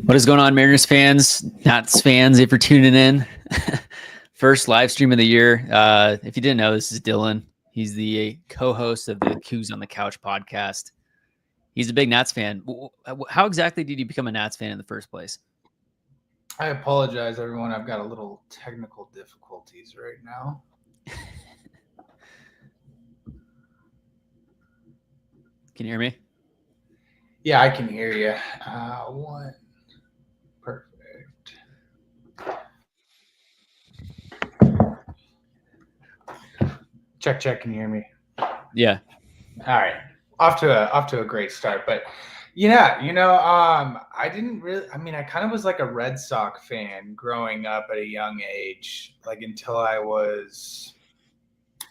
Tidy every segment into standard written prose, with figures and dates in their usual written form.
What is going on, Mariners fans, Nats fans, if you're tuning in? First live stream of the year. If you didn't know, this is Dylan. He's the co-host of the Cougs on the Couch podcast. He's a big Nats fan. How exactly did you become a Nats fan in the first place? I apologize, everyone. I've got a little technical difficulties right now. Can you hear me? Yeah, I can hear you. Perfect. Check. Can you hear me? Yeah. All right. Off to a great start, but yeah, I didn't really. I mean, I kind of was like a Red Sox fan growing up at a young age, like until I was,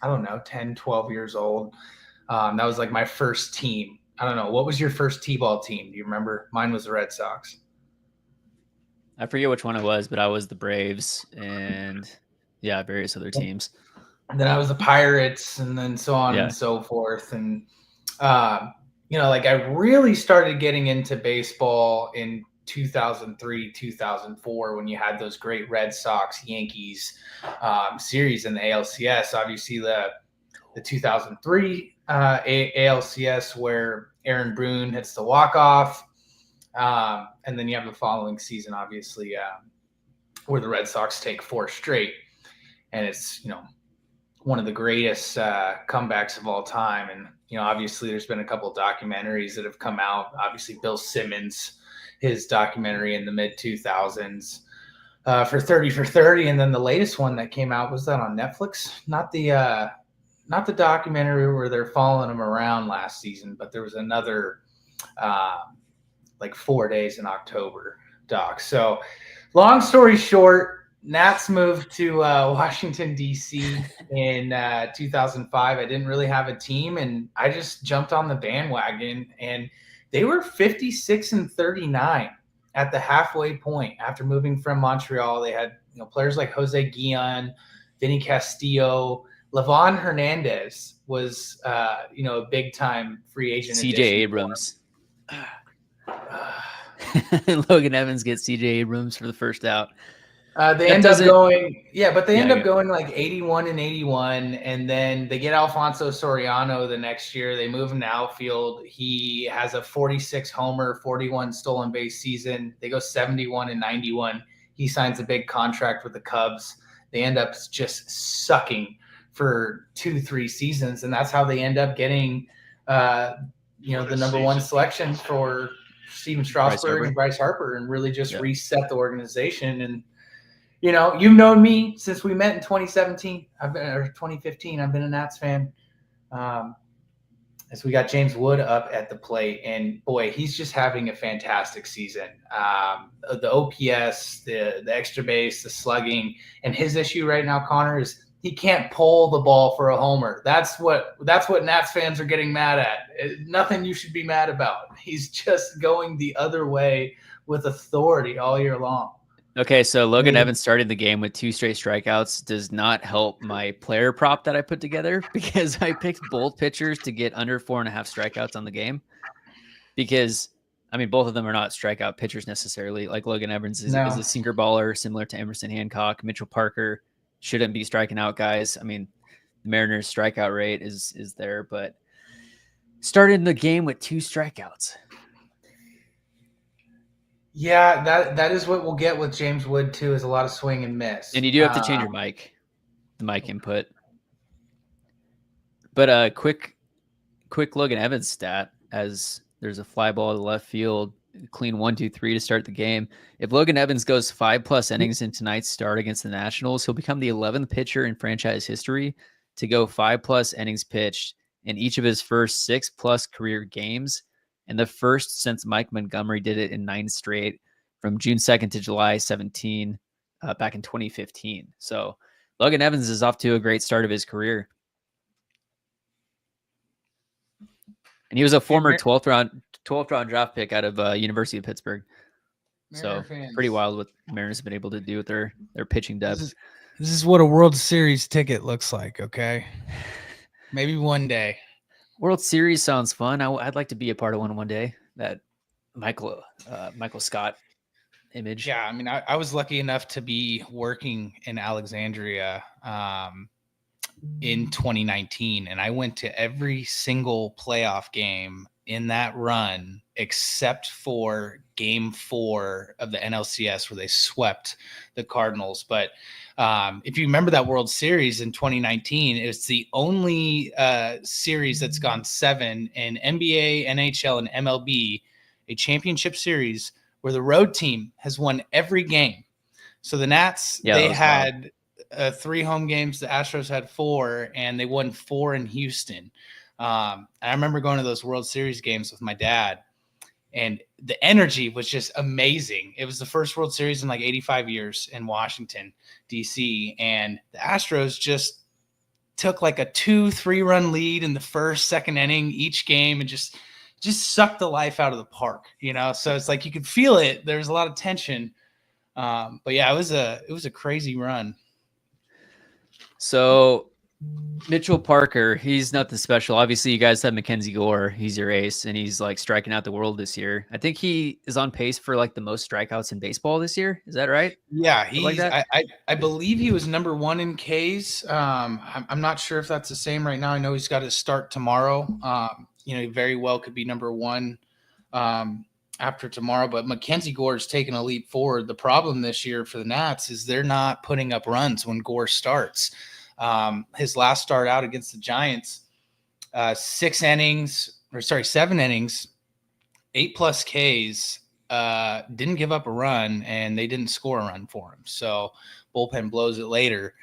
I don't know, 10, 12 years old. That was like my first team. I don't know. What was your first T-ball team? Do you remember? Mine was the Red Sox. I forget which one it was, but I was the Braves and various other teams. And then I was the Pirates, and then so on and so forth. And like I really started getting into baseball in 2003, 2004 when you had those great Red Sox Yankees series in the ALCS. Obviously, the 2003 ALCS where Aaron Boone hits the walk-off. And then you have the following season, obviously, where the Red Sox take 4 straight. And it's, one of the greatest comebacks of all time. And, obviously there's been a couple of documentaries that have come out. Obviously, Bill Simmons, his documentary in the mid-2000s for 30 for 30. And then the latest one that came out, was that on Netflix? Not the documentary where they're following him around last season, but there was another like 4 Days in October doc. So long story short, Nats moved to Washington, D.C. in 2005. I didn't really have a team, and I just jumped on the bandwagon, and they were 56-39 at the halfway point after moving from Montreal. They had players like Jose Guillen, Vinny Castillo, Levon Hernandez was a big time free agent. CJ Abrams. Logan Evans gets CJ Abrams for the first out. They end up going like 81-81, and then they get Alfonso Soriano the next year. They move him to outfield. He has a 46 homer, 41 stolen base season. They go 71-91. He signs a big contract with the Cubs. They end up just sucking for 2-3 seasons, and that's how they end up getting the number 1 selection for Steven Strasburg and Bryce Harper, and really just reset the organization. And you've known me since we met in 2017. 2015. I've been a Nats fan. As we got James Wood up at the plate, and boy, he's just having a fantastic season. The OPS, the extra base, the slugging, and his issue right now, Connor, is he can't pull the ball for a homer. That's what Nats fans are getting mad at. Nothing you should be mad about. He's just going the other way with authority all year long. Okay, so Logan Evans started the game with 2 straight strikeouts does not help my player prop that I put together, because I picked both pitchers to get under 4.5 strikeouts on the game. Because, I mean, both of them are not strikeout pitchers necessarily. Like Logan Evans is a sinker baller, similar to Emerson Hancock. Mitchell Parker shouldn't be striking out guys. I mean, the Mariners' strikeout rate is there, but started the game with 2 strikeouts. Yeah, that is what we'll get with James Wood too, is a lot of swing and miss. And you do have to change your the mic input. But quick Logan Evans stat, as there's a fly ball to the left field, clean 1-2-3 to start the game. If Logan Evans goes 5+ innings in tonight's start against the Nationals, he'll become the 11th pitcher in franchise history to go 5+ innings pitched in each of his first 6+ career games, and the first since Mike Montgomery did it in 9 straight from June 2nd to July 17 back in 2015. So Logan Evans is off to a great start of his career. And he was a former 12th round draft pick out of University of Pittsburgh. So pretty wild what Mariners have been able to do with their pitching depth. This is what a World Series ticket looks like, okay? Maybe one day. World Series sounds fun. I'd like to be a part of one day. That Michael Scott image. Yeah, I mean, I was lucky enough to be working in Alexandria in 2019, and I went to every single playoff game in that run except for game 4 of the NLCS where they swept the Cardinals. But if you remember that World Series in 2019, it's the only series that's gone 7 in NBA, NHL, and MLB, a championship series where the road team has won every game. So the Nats, they had 3 home games. The Astros had 4, and they won 4 in Houston. I remember going to those World Series games with my dad, and the energy was just amazing. It was the first World Series in like 85 years in Washington, D.C., and the Astros just took like a 2-3 run lead in the first, second inning each game and just sucked the life out of the park, you know? So it's like you could feel it. There was a lot of tension. But yeah, it was a crazy run. So Mitchell Parker, he's nothing special. Obviously, you guys have Mackenzie Gore. He's your ace, and he's like striking out the world this year. I think he is on pace for like the most strikeouts in baseball this year. Is that right? Yeah, Something like that? I believe he was number 1 in Ks. I'm not sure if that's the same right now. I know he's got to start tomorrow. He very well could be number 1 after tomorrow, but Mackenzie Gore is taking a leap forward. The problem this year for the Nats is they're not putting up runs when Gore starts. His last start out against the Giants, 7 innings, 8+ Ks, didn't give up a run, and they didn't score a run for him. So bullpen blows it later.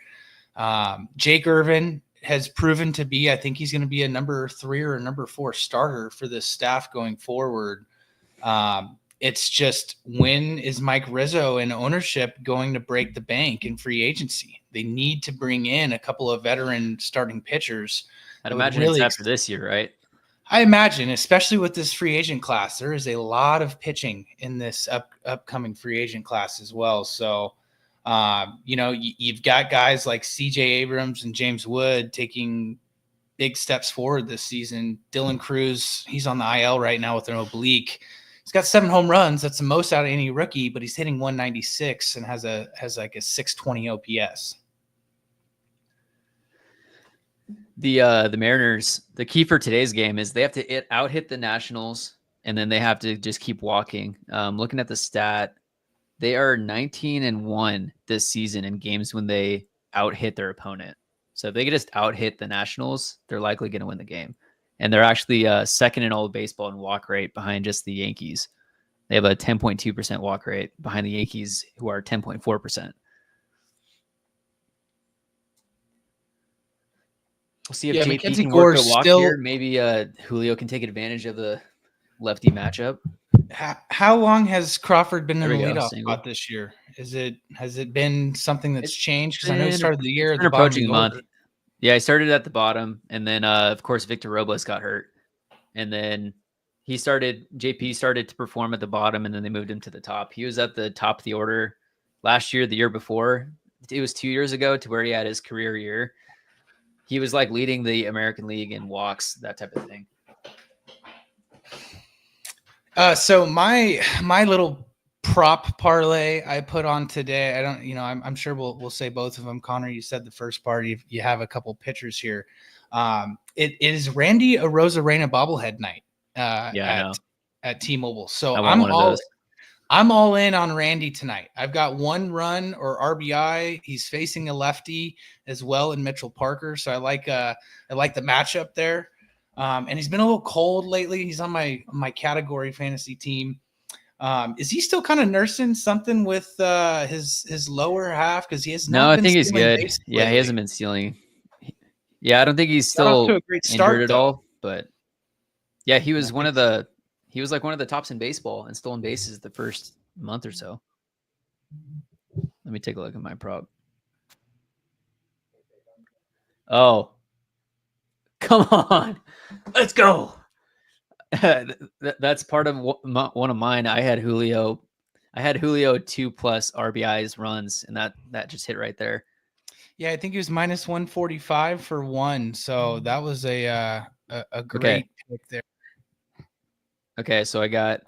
Jake Irvin has proven to be, I think he's going to be a number 3 or a number 4 starter for this staff going forward. It's just, when is Mike Rizzo and ownership going to break the bank in free agency? They need to bring in a couple of veteran starting pitchers. I'd imagine it's after this year, right? I imagine, especially with this free agent class, there is a lot of pitching in this upcoming free agent class as well. So, you've got guys like CJ Abrams and James Wood taking big steps forward this season. Dylan Cruz, he's on the IL right now with an oblique. He's got 7 home runs. That's the most out of any rookie, but he's hitting 196 and has like a 620 OPS. The Mariners, the key for today's game is they have to out-hit the Nationals, and then they have to just keep walking. Looking at the stat, they are 19-1 this season in games when they out-hit their opponent. So if they could just out-hit the Nationals, they're likely going to win the game. And they're actually second in all of baseball in walk rate behind just the Yankees. They have a 10.2% walk rate behind the Yankees, who are 10.4%. We'll see if JP can work a walk here. Maybe Julio can take advantage of the lefty matchup. How long has Crawford been in the leadoff spot this year? Has it been something that's changed? Because I know he started the year at the bottom of the month. Yeah, he started at the bottom, and then of course Victor Robles got hurt, and then JP started to perform at the bottom, and then they moved him to the top. He was at the top of the order last year, the year before. It was 2 years ago, to where he had his career year. He was like leading the American League in walks, that type of thing. So my little prop parlay I put on today, I'm sure we'll say both of them. Connor, you said the first part. You have a couple pitchers here. It is Randy Arozarena bobblehead night at T-Mobile. So I'm all in on Randy tonight. I've got 1 run or RBI. He's facing a lefty as well in Mitchell Parker, so I like the matchup there. And he's been a little cold lately. He's on my category fantasy team. Is he still kind of nursing something with his lower half? Because he has not. No, I think he's good. Yeah, he hasn't been stealing. Yeah, I don't think he's still injured at all. But yeah, he was one of the tops in baseball and stolen bases the first month or so. Let me take a look at my prop. Oh, come on. Let's go. That's part of one of mine. I had Julio 2+ RBIs runs, and that just hit right there. Yeah, I think he was minus 145 for 1. So that was a great pick there. Okay, so I got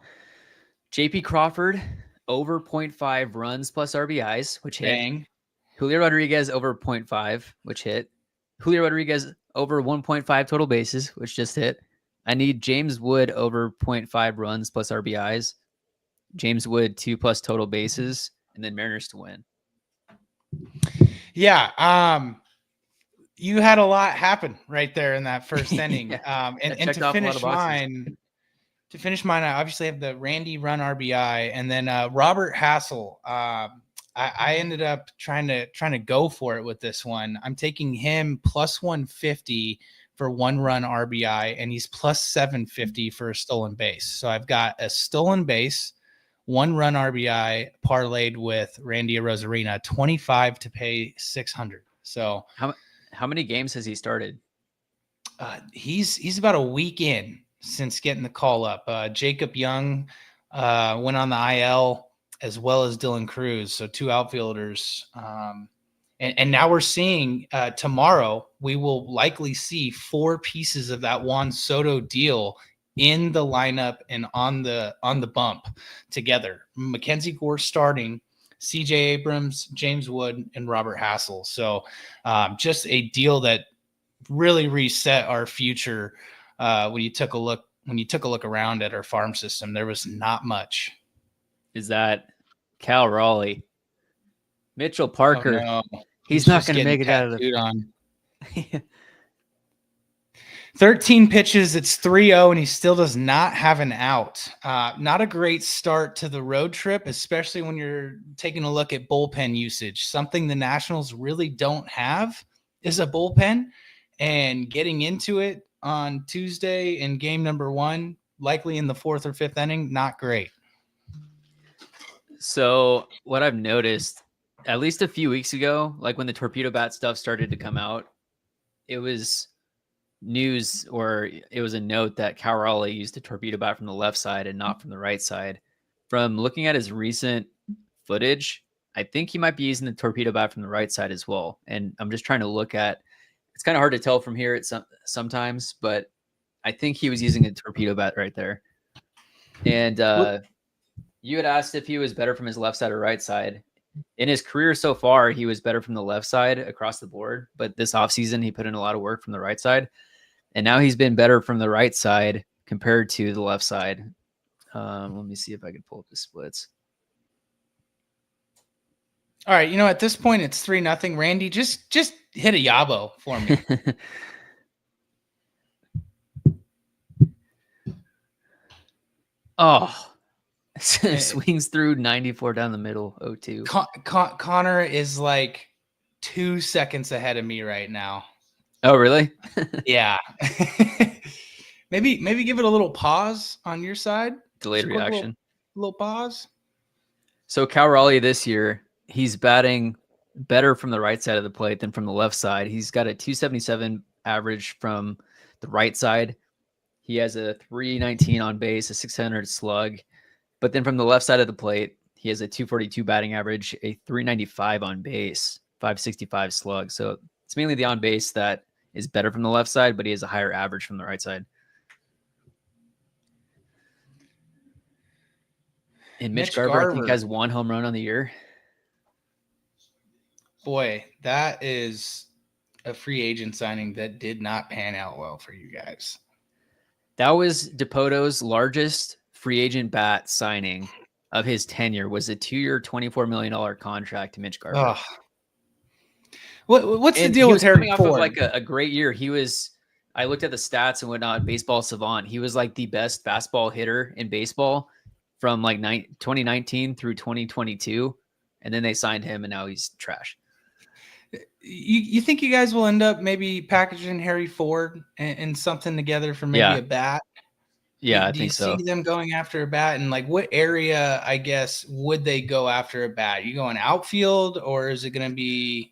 JP Crawford over 0.5 runs plus RBIs, which hit. Dang. Julio Rodriguez over 0.5, which hit. Julio Rodriguez over 1.5 total bases, which just hit. I need James Wood over 0.5 runs plus RBIs. James Wood 2+ total bases, and then Mariners to win. Yeah. You had a lot happen right there in that first inning. And to finish mine, I obviously have the Randy run RBI, and then Robert Hassel. I ended up trying to go for it with this one. I'm taking him plus 150 for 1 run RBI, and he's plus 750 for a stolen base. So I've got a stolen base, 1 run RBI parlayed with Randy Arozarena, 25 to pay 600. So how many games has he started? He's about a week in since getting the call up. Jacob Young went on the IL, as well as Dylan Cruz. So 2 outfielders. And now we're seeing tomorrow, we will likely see 4 pieces of that Juan Soto deal in the lineup and on the bump together. Mackenzie Gore starting, CJ Abrams, James Wood, and Robert Hassel. So just a deal that really reset our future. When you took a look around at our farm system, there was not much. Is that Cal Raleigh? Mitchell Parker. Oh, no. He's not going to make it out of the on. 13 pitches, it's 3-0, and he still does not have an out. Not a great start to the road trip, especially when you're taking a look at bullpen usage. Something the Nationals really don't have is a bullpen, and getting into it on Tuesday in game number 1, likely in the 4th or 5th inning, not great. So what I've noticed, at least a few weeks ago, like when the torpedo bat stuff started to come out, it was news, or it was a note that Cal Raleigh used a torpedo bat from the left side and not from the right side. From looking at his recent footage, I think he might be using the torpedo bat from the right side as well. And I'm just trying to look at, it's kind of hard to tell from here sometimes, but I think he was using a torpedo bat right there. And you had asked if he was better from his left side or right side. In his career so far, he was better from the left side across the board, but this offseason, he put in a lot of work from the right side. And now he's been better from the right side compared to the left side. Let me see if I can pull up the splits. All right, at this point it's 3-0. Randy, just hit a Yabo for me. Oh, swings through 94 down the middle, 0-2. Connor is like 2 seconds ahead of me right now. Oh, really? Yeah. maybe give it a little pause on your side. Delayed reaction. Little pause. So Cal Raleigh this year, he's batting better from the right side of the plate than from the left side. He's got a 277 average from the right side. He has a 319 on base, a 600 slug. But then from the left side of the plate, he has a 242 batting average, a 395 on base, 565 slug. So it's mainly the on base that is better from the left side, but he has a higher average from the right side. And Mitch Garver, I think, has 1 home run on the year. Boy, that is a free agent signing that did not pan out well for you guys. That was DePoto's largest free agent bat signing of his tenure, was a 2-year, $24 million contract to Mitch Garver. What's the deal with Harry Ford? Off of like a great year. I looked at the stats and whatnot, Baseball Savant. He was like the best fastball hitter in baseball from like 2019 through 2022. And then they signed him and now he's trash. You think you guys will end up maybe packaging Harry Ford and something together for maybe a bat? Yeah, I think so. Do you see them going after a bat? And like what area, I guess, would they go after a bat? You going outfield, or is it going to be...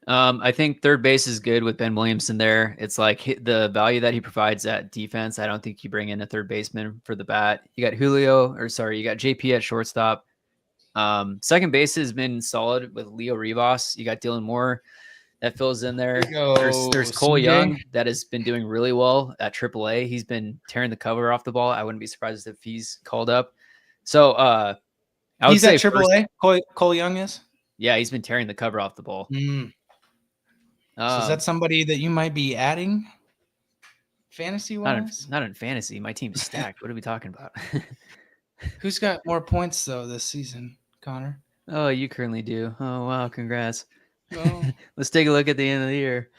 I think third base is good with Ben Williamson there. It's like the value that he provides at defense. I don't think you bring in a third baseman for the bat. You got you got JP at shortstop. Second base has been solid with Leo Rivas. You got Dylan Moore that fills in there. There's Cole Young that has been doing really well at AAA. He's been tearing the cover off the ball. I wouldn't be surprised if he's called up. So I would He's say at AAA. Cole Young is. Yeah, he's been tearing the cover off the ball. So is that somebody that you might be adding fantasy wise? Not in fantasy. My team's stacked. What are we talking about? Who's got more points though this season, Connor? Oh, you currently do. Oh, wow. Congrats. Well, let's take a look at the end of the year.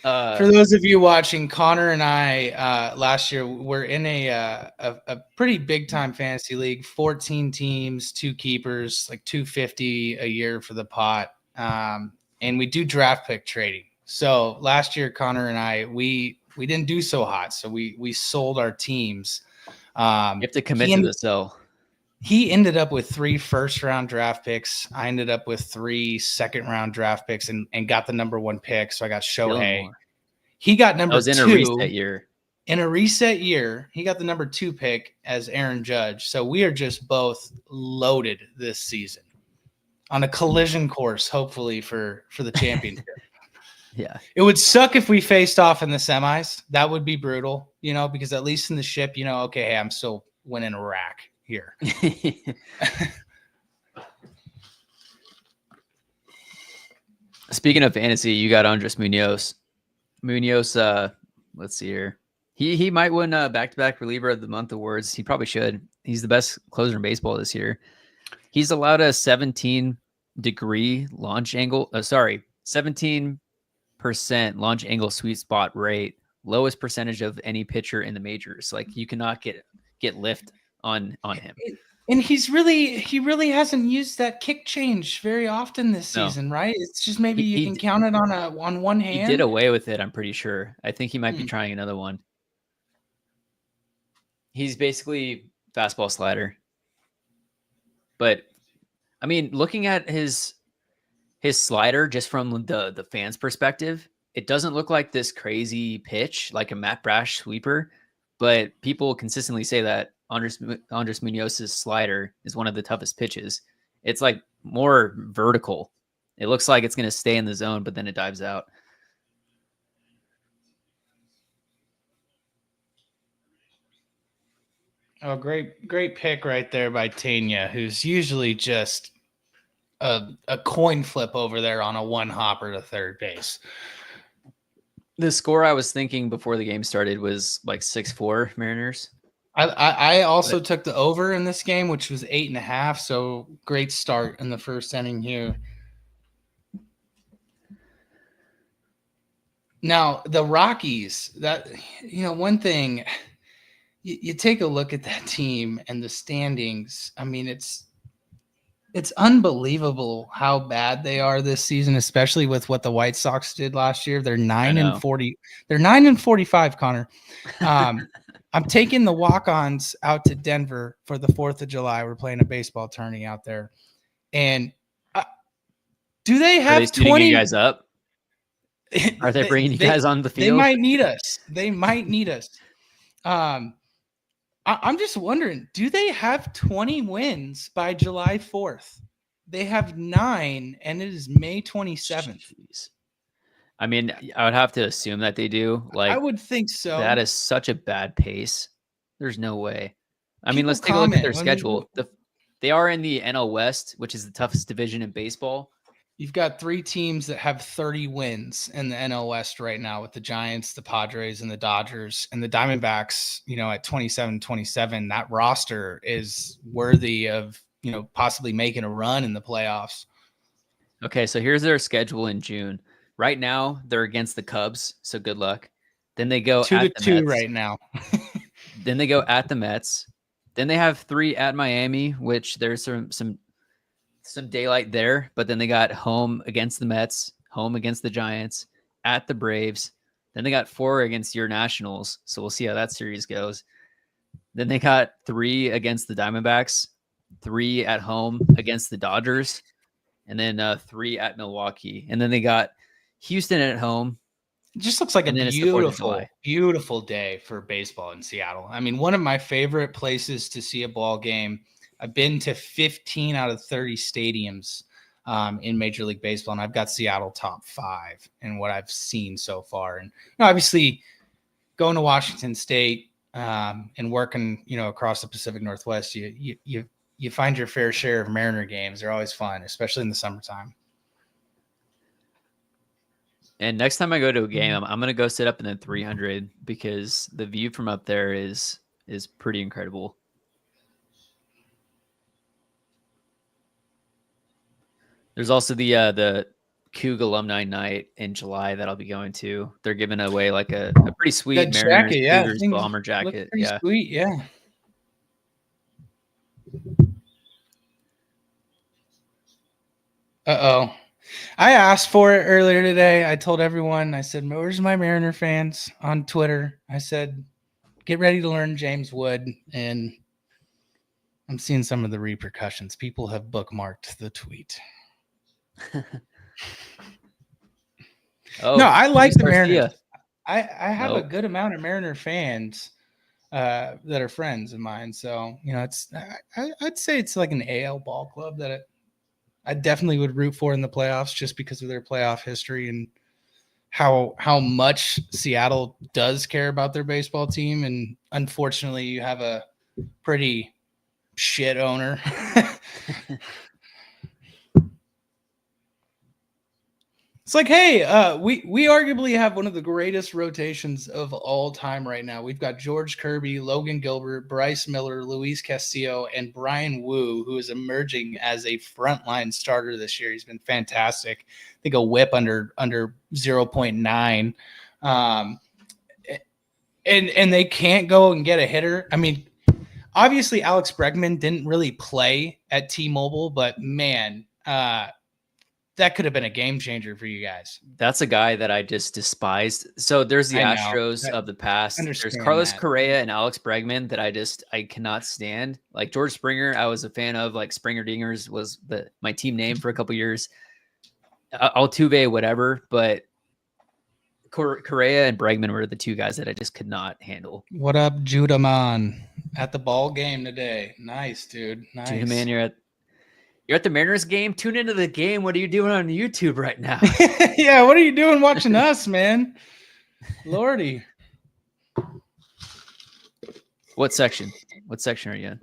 For those of you watching, Connor and I last year were in a pretty big time fantasy league, 14 teams, 2 keepers, like 250 a year for the pot. And we do draft pick trading. So last year, Connor and I, we didn't do so hot. So we sold our teams. You have to commit to the sell. He ended up with 3 first-round draft picks. I ended up with 3 second-round draft picks and got the number 1 pick. So I got Shohei. He got number 2. In a reset year. In a reset year, he got the number 2 pick as Aaron Judge. So we are just both loaded this season on a collision course, hopefully for the championship. Yeah. It would suck if we faced off in the semis. That would be brutal, because at least in the ship, okay, hey, I'm still winning a rack here. Speaking of fantasy, you got Andres Munoz. Let's see here. He might win back-to-back reliever of the month awards. He probably should. He's the best closer in baseball this year. He's allowed a 17-degree launch angle. 17% launch angle sweet spot rate. Lowest percentage of any pitcher in the majors. Like you cannot get lift on him. And he really hasn't used that kick change very often this season, right? It's just maybe you can count it on one hand. He did away with it, I'm pretty sure. I think he might be trying another one. He's basically fastball slider. But I mean, looking at his slider just from the fans' perspective, it doesn't look like this crazy pitch like a Matt Brash sweeper, but people consistently say that Andres Munoz's slider is one of the toughest pitches. It's like more vertical. It looks like it's going to stay in the zone, but then it dives out. Oh, great pick right there by Tanya, who's usually just a coin flip over there on a one hopper to third base. The score I was thinking before the game started was like 6-4 Mariners. I also took the over in this game, which was 8.5. So great start in the first inning here. Now the Rockies, that one thing, you take a look at that team and the standings. I mean, it's unbelievable how bad they are this season, especially with what the White Sox did last year. They're 9-40. They're 9-45, Connor. I'm taking the walk-ons out to Denver for the 4th of July. We're playing a baseball tourney out there. And do they have 20 you guys up? Are they bringing you guys on the field? They might need us. I'm just wondering, do they have 20 wins by July 4th? They have 9, and it is May 27th. Jeez. I mean, I would have to assume that they do. Like, I would think so. That is such a bad pace. There's no way. I mean, let's take a look at their schedule. They are in the NL West, which is the toughest division in baseball. You've got 3 teams that have 30 wins in the NL West right now with the Giants, the Padres, and the Dodgers. And the Diamondbacks, at 27-27, that roster is worthy of, possibly making a run in the playoffs. Okay, so here's their schedule in June. Right now, they're against the Cubs, so good luck. Then they go 2-2 right now. Then they go at the Mets. Then they have 3 at Miami, which there's some daylight there, but then they got home against the Mets, home against the Giants, at the Braves. Then they got 4 against your Nationals, so we'll see how that series goes. Then they got 3 against the Diamondbacks, 3 at home against the Dodgers, and then 3 at Milwaukee. And then they got Houston at home. It just looks like a beautiful day for baseball in Seattle. I mean, one of my favorite places to see a ball game. I've been to 15 out of 30 stadiums in Major League Baseball, and I've got Seattle top 5 in what I've seen so far. And obviously, going to Washington State, and working, across the Pacific Northwest, you find your fair share of Mariner games. They're always fun, especially in the summertime. And next time I go to a game, I'm going to go sit up in the 300 because the view from up there is pretty incredible. There's also the Cougs alumni night in July that I'll be going to. They're giving away like a pretty sweet Mariners Cougars bomber jacket. Yeah, sweet. Yeah. Uh-oh. I asked for it earlier today. I told everyone, I said, where's my Mariner fans on Twitter? I said, get ready to learn James Wood. And I'm seeing some of the repercussions. People have bookmarked the tweet. No, I like the Mariners. I have a good amount of Mariner fans that are friends of mine. So, it's I'd say it's like an AL ball club that I definitely would root for in the playoffs just because of their playoff history and how much Seattle does care about their baseball team. And unfortunately, you have a pretty shit owner. It's like, hey, we arguably have one of the greatest rotations of all time right now. We've got George Kirby, Logan Gilbert, Bryce Miller, Luis Castillo, and Brian Wu, who is emerging as a frontline starter this year. He's been fantastic. I think a whip under 0.9. And they can't go and get a hitter. I mean, obviously Alex Bregman didn't really play at T-Mobile, but man, that could have been a game changer for you guys. That's a guy that I just despised. So there's the Astros of the past. There's Carlos Correa and Alex Bregman that I cannot stand. Like George Springer, I was a fan of. Like Springer Dingers was my team name for a couple years. Altuve, whatever. But Correa and Bregman were the two guys that I just could not handle. What up, Judaman? At the ball game today. Nice, dude. Nice. Judaman, you're at the Mariners game? Tune into the game. What are you doing on YouTube right now? Yeah, what are you doing watching us, man? Lordy. What section? What section are you in?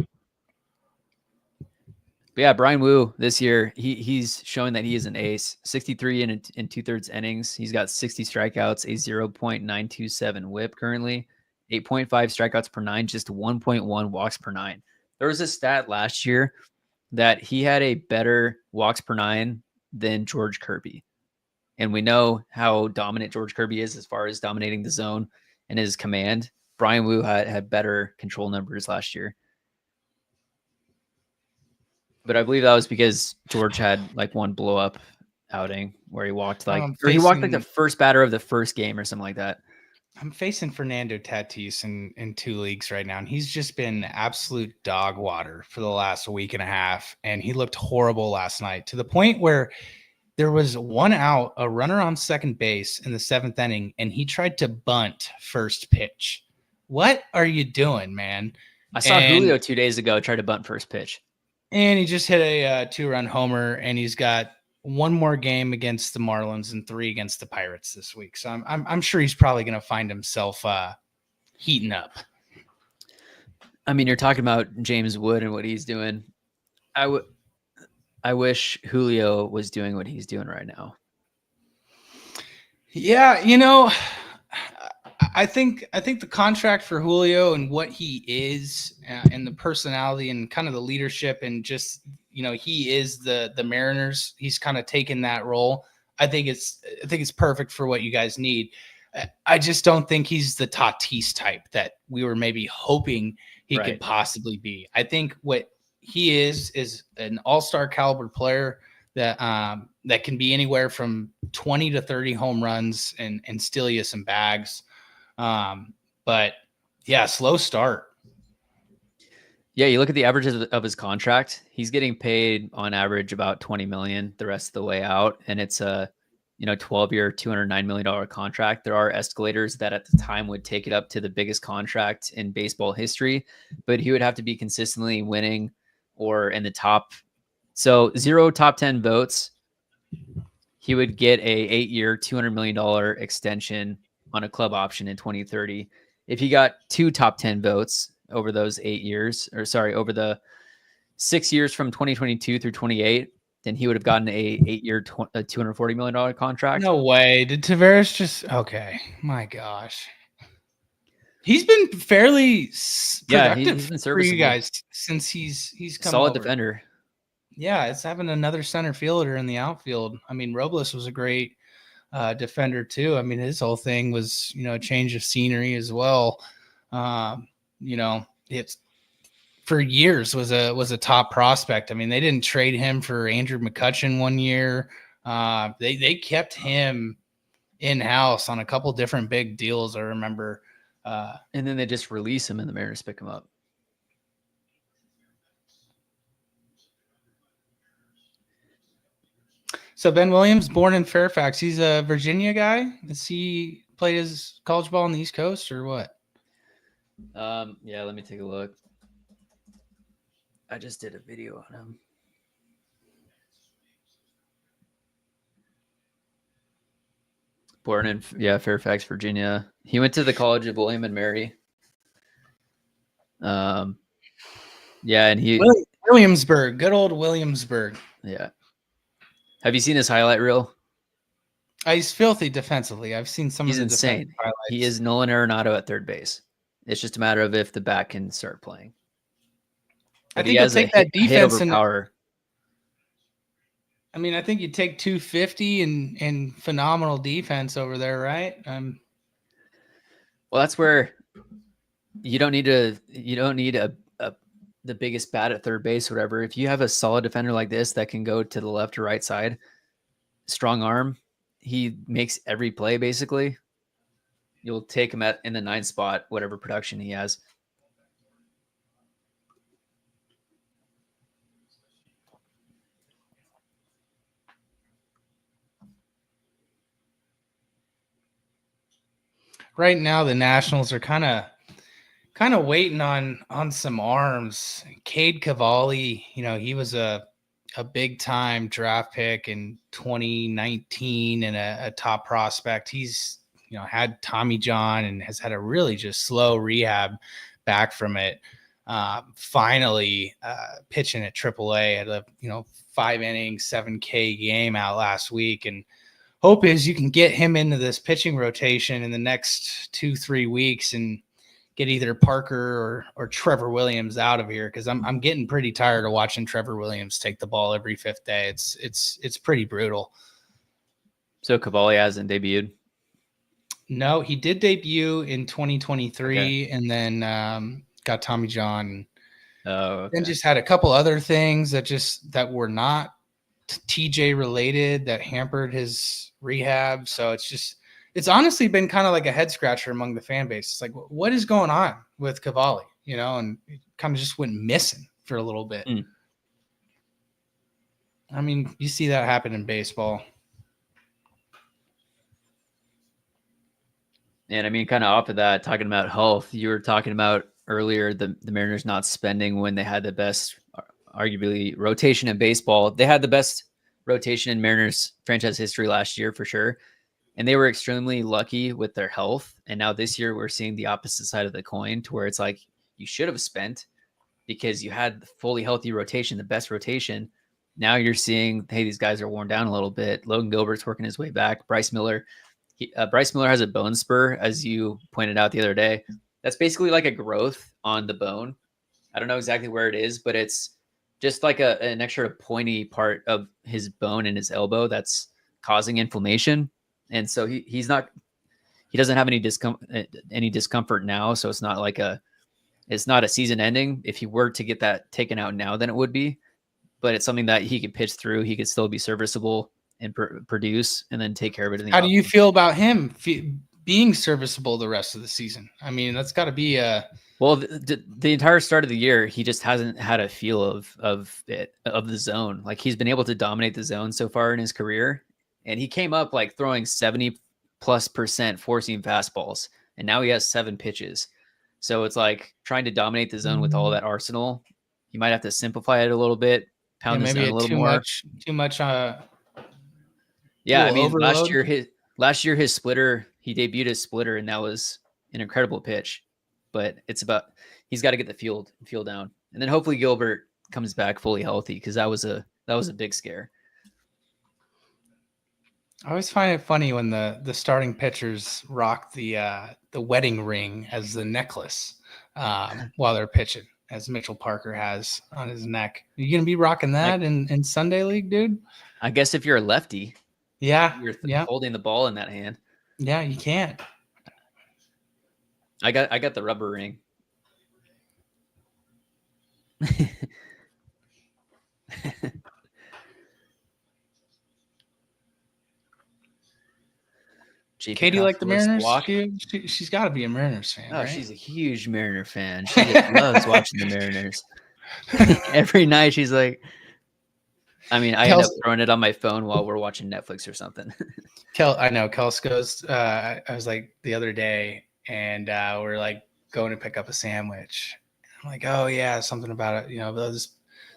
But yeah, Brian Wu this year, he's showing that he is an ace. 63 in 2/3 innings. He's got 60 strikeouts, a 0.927 whip currently, 8.5 strikeouts per nine, just 1.1 walks per nine. There was a stat last year that he had a better walks per nine than George Kirby. And we know how dominant George Kirby is as far as dominating the zone and his command. Brian Wu had better control numbers last year. But I believe that was because George had like one blow up outing where he walked he walked like the first batter of the first game or something like that. I'm facing Fernando Tatis in 2 leagues right now, and he's just been absolute dog water for the last week and a half, and he looked horrible last night to the point where there was 1 out, a runner on second base in the 7th inning, and he tried to bunt first pitch. What are you doing, man? I saw Julio 2 days ago try to bunt first pitch. And he just hit a 2-run homer, and he's got 1 more game against the Marlins and 3 against the Pirates this week. So I'm sure he's probably going to find himself heating up. I mean, you're talking about James Wood and what he's doing. I wish Julio was doing what he's doing right now. Yeah, I think the contract for Julio and what he is and the personality and kind of the leadership and just he is the Mariners. He's kind of taken that role. I think it's perfect for what you guys need. I just don't think he's the Tatis type that we were maybe hoping he could possibly be. I think what he is an all-star caliber player that can be anywhere from 20 to 30 home runs and steal you some bags. But yeah, slow start. Yeah, you look at the averages of his contract. He's getting paid on average about $20 million the rest of the way out, and it's a 12-year, $209 million contract. There are escalators that at the time would take it up to the biggest contract in baseball history, but he would have to be consistently winning or in the top. So 0 top 10 votes. He would get a 8-year, $200 million extension on a club option in 2030. if he got 2 top 10 votes over those 8 years, over the 6 years from 2022 through 28, then he would have gotten a 8-year, $240 million contract. No way. Did Tavares just? Okay. My gosh. He's been fairly productive he's been for you serviceable. guys since he's come solid over. defender. Yeah, it's having another center fielder in the outfield. I mean, Robles was a great defender too. I mean, his whole thing was, a change of scenery as well. It's for years was a top prospect. I mean, they didn't trade him for Andrew McCutchen one year. They kept him in-house on a couple different big deals, I remember. And then they just release him and the Mariners pick him up. So Ben Williams, born in Fairfax, he's a Virginia guy. Does he play his college ball on the East Coast or what? Yeah, let me take a look. I just did a video on him. Born in Fairfax, Virginia. He went to the College of William and Mary. And he Williamsburg, good old Williamsburg. Yeah. Have you seen his highlight reel? He's filthy defensively. I've seen some. He's of the insane. He is Nolan Arenado at third base. It's just a matter of if the bat can start playing. I think he'll take that defense and power. I mean, I think you take 250 and phenomenal defense over there, right? Well, that's where you don't need the biggest bat at third base or whatever. If you have a solid defender like this that can go to the left or right side, strong arm, he makes every play basically. You'll take him in the 9th spot, whatever production he has. Right now, the Nationals are kind of waiting on some arms. Cade Cavalli, he was a big time draft pick in 2019 and a top prospect. He's had Tommy John and has had a really just slow rehab back from it. Finally pitching at AAA at a 5 inning 7K game out last week, and hope is you can get him into this pitching rotation in the next 2-3 weeks and get either Parker or Trevor Williams out of here, because I'm getting pretty tired of watching Trevor Williams take the ball every 5th day. It's pretty brutal. So Cavalli hasn't debuted? No, he did debut in 2023, and then got Tommy John. Oh, okay. Then just had a couple other things that were not TJ related that hampered his rehab. So it's honestly been kind of like a head scratcher among the fan base. It's like, what is going on with Cavalli? And it kind of just went missing for a little bit. I mean, you see that happen in baseball. And I mean, kind of off of that, talking about health, you were talking about earlier the Mariners not spending when they had the best, arguably, rotation in baseball. They had the best rotation in Mariners franchise history last year for sure. And they were extremely lucky with their health. And now this year we're seeing the opposite side of the coin, to where it's like you should have spent because you had the fully healthy rotation, the best rotation. Now you're seeing, hey, these guys are worn down a little bit. Logan Gilbert's working his way back. Bryce Miller has a bone spur, as you pointed out the other day. That's basically like a growth on the bone. I don't know exactly where it is, but it's just like an extra pointy part of his bone in his elbow that's causing inflammation. And so he doesn't have any discomfort now. So it's not a season ending. If he were to get that taken out now, then it would be, but it's something that he could pitch through. He could still be serviceable and produce, and then take care of it. How do you feel about him being serviceable the rest of the season? I mean, that's got to be well, the entire start of the year, he just hasn't had a feel of the zone. Like, he's been able to dominate the zone so far in his career, and he came up like throwing 70+% four-seam fastballs, and now he has 7 pitches. So it's like trying to dominate the zone with all that arsenal. You might have to simplify it a little bit, pound the zone a little more. Too much. Yeah, I mean, last year his splitter, he debuted his splitter, and that was an incredible pitch, but he's got to get the field down, and then hopefully Gilbert comes back fully healthy, because that was a big scare. I always find it funny when the starting pitchers rock the wedding ring as the necklace while they're pitching, as Mitchell Parker has on his neck. Are you gonna be rocking that in Sunday League, dude? I guess if you're a lefty, yeah, you're holding the ball in that hand. Yeah, you can't. I got the rubber ring. Katie like the Mariners? She's got to be a Mariners fan. Oh, right? She's a huge Mariner fan. She loves watching the Mariners. Every night she's like, I mean, I end up throwing it on my phone while we're watching Netflix or something. I know. Kels goes, I was like the other day, and we're like going to pick up a sandwich. I'm like, oh, yeah, something about it.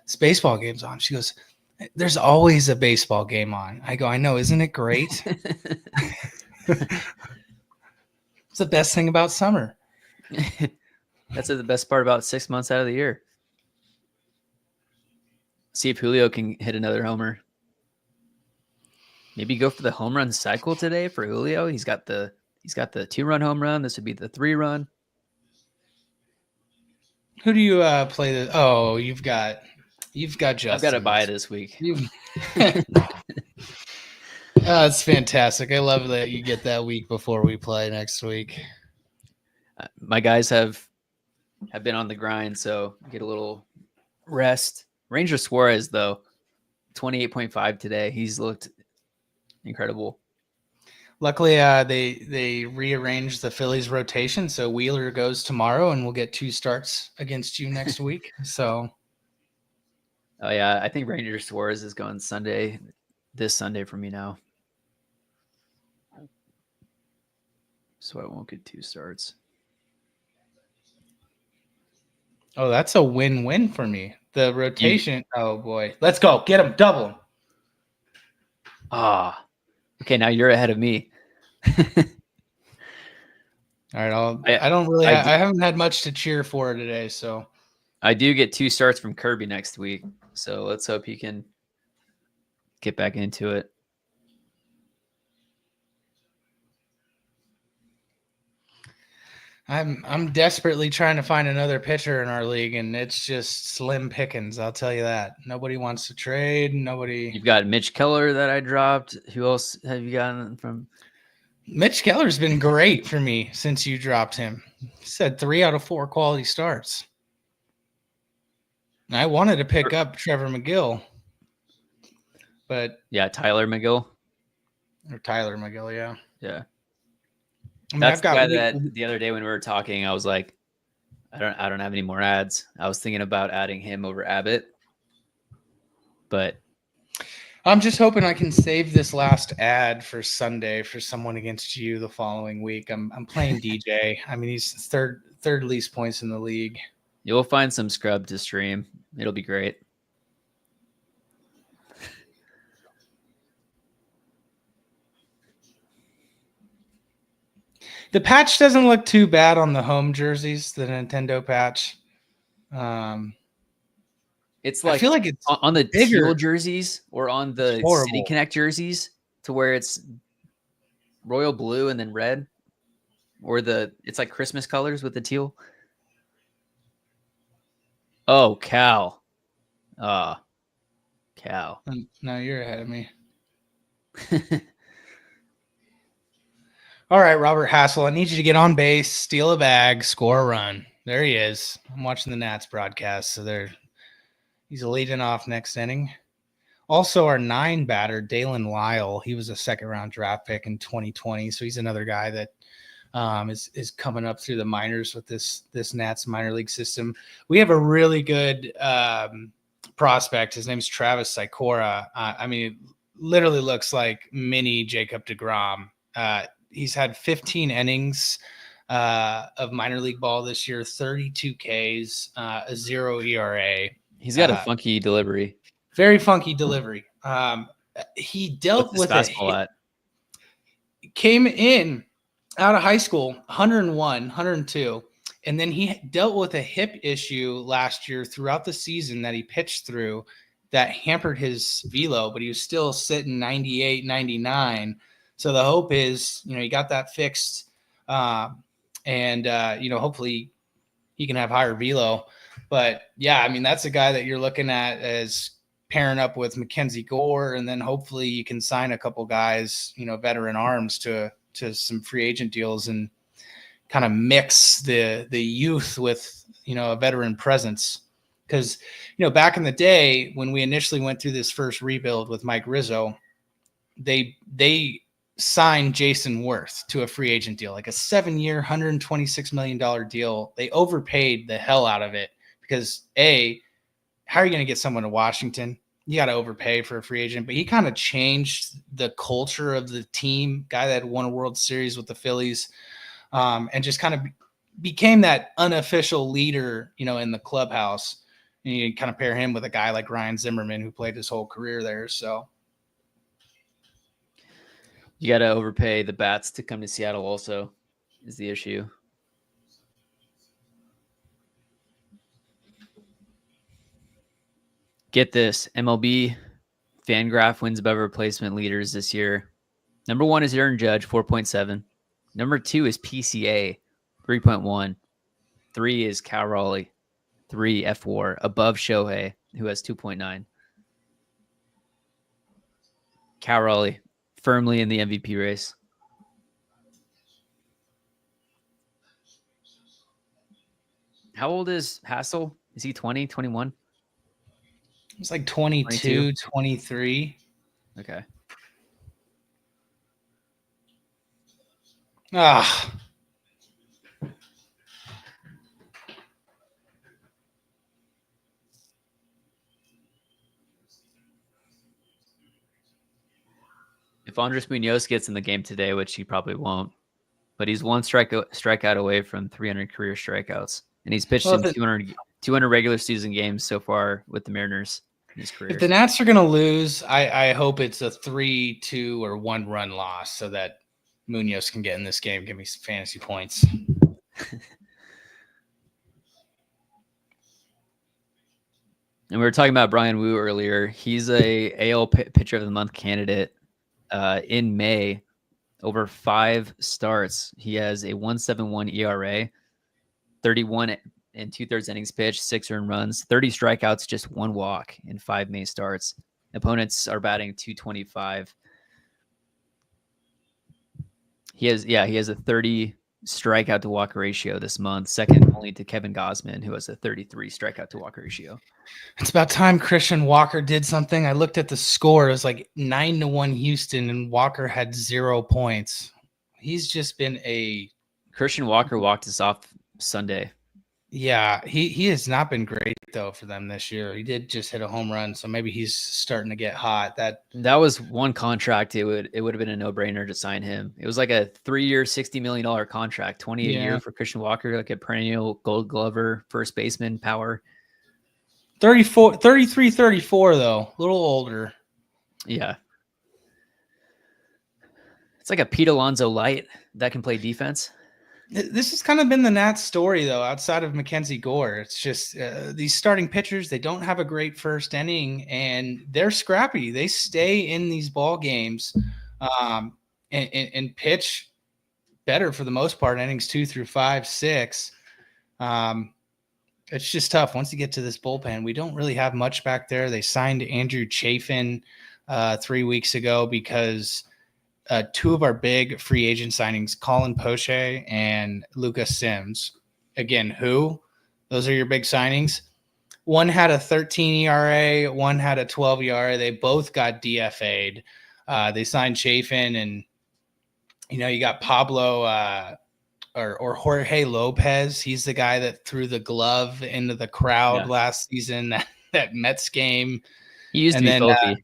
This baseball game's on. She goes, there's always a baseball game on. I go, I know. Isn't it great? It's the best thing about summer. That's the best part about 6 months out of the year. See if Julio can hit another homer. Maybe go for the home run cycle today for Julio. He's got the 2-run home run. This would be the 3-run. Who do you play? You've got Justin. I've got to buy this week. It's fantastic. I love that you get that week before we play next week. My guys have been on the grind, so get a little rest. Ranger Suarez, though, 28.5 today. He's looked incredible. Luckily, they rearranged the Phillies rotation, so Wheeler goes tomorrow, and we'll get 2 starts against you next week. So, oh yeah, I think Ranger Suarez is going this Sunday for me now, so I won't get 2 starts. Oh, that's a win-win for me. The rotation. Oh boy, let's go get him, double him. Okay, now you're ahead of me. All right, I haven't had much to cheer for today, so I do get 2 starts from Kirby next week, so let's hope he can get back into it. I'm desperately trying to find another pitcher in our league, and it's just slim pickings. I'll tell you that. Nobody wants to trade. Nobody. You've got Mitch Keller that I dropped. Who else have you gotten from? Mitch Keller's been great for me since you dropped him. He said 3 out of 4 quality starts. I wanted to pick up Trevor McGill, but Tyler McGill. Or Tyler McGill, yeah. Yeah. I mean, that's the guy that the other day when we were talking, I was like, I don't have any more ads. I was thinking about adding him over Abbott, but I'm just hoping I can save this last ad for Sunday for someone against you the following week. I'm playing DJ. I mean, he's third least points in the league. You'll find some scrub to stream. It'll be great. The patch doesn't look too bad on the home jerseys, the Nintendo patch. It's like, I feel like it's on the teal jerseys or on the City Connect jerseys, to where it's royal blue and then red, or it's like Christmas colors with the teal. Oh, Cal. Cal. No, you're ahead of me. All right, Robert Hassel, I need you to get on base, steal a bag, score a run. There he is. I'm watching the Nats broadcast, so he's leading off next inning. Also, our 9 batter, Dylan Haugh, he was a second-round draft pick in 2020, so he's another guy that is coming up through the minors with this Nats minor league system. We have a really good prospect. His name's Travis Sikora. I mean, it literally looks like mini Jacob deGrom. He's had 15 innings of minor league ball this year, 32 Ks, a 0 ERA. He's got a funky delivery. Very funky delivery. He dealt with it. Came in out of high school, 101, 102. And then he dealt with a hip issue last year throughout the season that he pitched through that hampered his velo, but he was still sitting 98, 99. So the hope is, he got that fixed. Hopefully he can have higher velo. But yeah, I mean, that's a guy that you're looking at as pairing up with Mackenzie Gore, and then hopefully you can sign a couple guys, veteran arms to some free agent deals and kind of mix the youth with, a veteran presence. Because, back in the day when we initially went through this first rebuild with Mike Rizzo, they signed Jason Worth to a free agent deal, like a 7-year, $126 million deal. They overpaid the hell out of it because how are you going to get someone to Washington? You got to overpay for a free agent, but he kind of changed the culture of the team, guy that won a World Series with the Phillies, and just kind of became that unofficial leader, in the clubhouse. And you kind of pair him with a guy like Ryan Zimmerman, who played his whole career there. So you got to overpay the bats to come to Seattle also is the issue. Get this, MLB FanGraph wins above replacement leaders this year. Number 1 is Aaron Judge, 4.7. Number 2 is PCA, 3.1. 3 is Cal Raleigh, 3 F4, above Shohei, who has 2.9. Cal Raleigh, firmly in the MVP race. How old is Hassel? Is he 20, 21? It's like 22, 23. Okay. If Andres Munoz gets in the game today, which he probably won't, but he's one strikeout away from 300 career strikeouts, and he's pitched in 200 regular season games so far with the Mariners in his career. If the Nats are going to lose, I hope it's a 3-2 or 1-run loss so that Munoz can get in this game, give me some fantasy points. And we were talking about Brian Wu earlier. He's a AL pitcher of the month candidate in May. Over 5 starts, he has a 1.71 ERA, 31 and 2/3 innings pitched, 6 earned runs, 30 strikeouts, just 1 walk in 5 May starts. Opponents are batting .225. He has a 30 strikeout to walk ratio this month, second only to Kevin Gausman, who has a 33 strikeout to walk ratio. It's about time Christian Walker did something. I looked at the score. It was like 9-1 Houston, and Walker had 0 points. He's just been Christian Walker walked us off Sunday. Yeah, he has not been great, though, for them this year. He did just hit a home run, so maybe he's starting to get hot. That was one contract. It would have been a no-brainer to sign him. It was like a 3-year, $60 million contract, 20 a year for Christian Walker, like a perennial Gold Glover, first baseman power. 33, 34, though, a little older. Yeah. It's like a Pete Alonso light that can play defense. This has kind of been the Nats story, though, outside of Mackenzie Gore. It's just these starting pitchers, they don't have a great first inning, and they're scrappy. They stay in these ball games and pitch better for the most part, innings 2 through 5, 6. It's just tough. Once you get to this bullpen, we don't really have much back there. They signed Andrew Chafin 3 weeks ago because – 2 of our big free agent signings, Colin Poche and Lucas Sims. Again, those are your big signings. One had a 13 ERA, one had a 12 ERA. They both got DFA'd. They signed Chafin, and you got Pablo or Jorge Lopez. He's the guy that threw the glove into the crowd last season, that Mets game. He used to be filthy.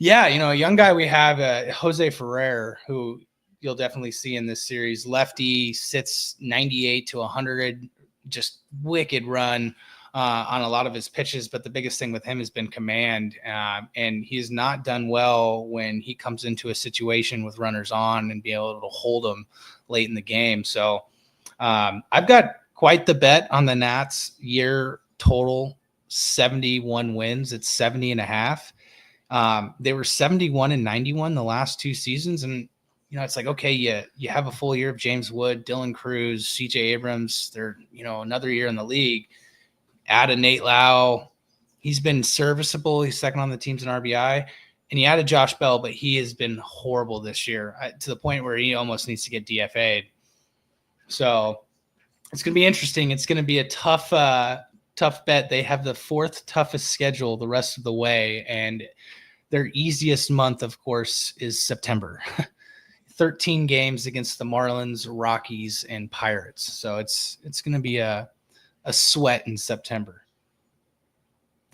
A young guy we have, Jose Ferrer, who you'll definitely see in this series. Lefty, sits 98 to 100, just wicked run. on a lot of his pitches, but the biggest thing with him has been command. And he's not done well when he comes into a situation with runners on and be able to hold them late in the game. So I've got quite the bet on the Nats year total 71 wins. It's 70.5. They were 71 and 91 the last 2 seasons. And, it's like, okay, you have a full year of James Wood, Dylan Cruz, CJ Abrams. They're, another year in the league. Add a Nate Lau. He's been serviceable. He's second on the teams in RBI. And you added Josh Bell, but he has been horrible this year to the point where he almost needs to get DFA'd. So it's going to be interesting. It's going to be a tough bet. They have the 4th toughest schedule the rest of the way. And their easiest month, of course, is September. 13 games against the Marlins, Rockies, and Pirates. So it's going to be a sweat in September.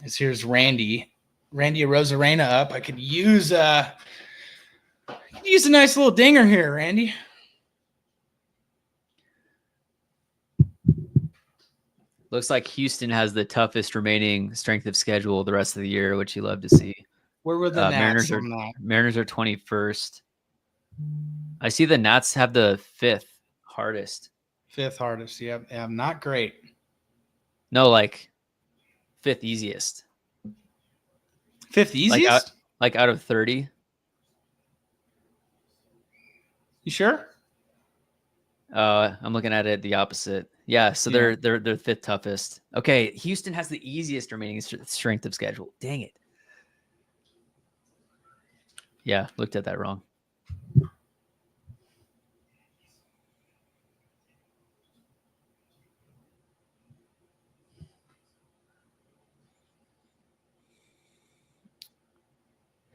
Here's Randy Rosarena up. I could use a nice little dinger here, Randy. Looks like Houston has the toughest remaining strength of schedule the rest of the year, which you love to see. Where were the Nats Mariners are 21st. I see the Nats have the 5th hardest. 5th hardest, yeah, not great. No, like 5th easiest. 5th easiest? Like out of 30. You sure? I'm looking at it the opposite. Yeah, so they're 5th toughest. Okay, Houston has the easiest remaining strength of schedule. Dang it. Yeah, looked at that wrong.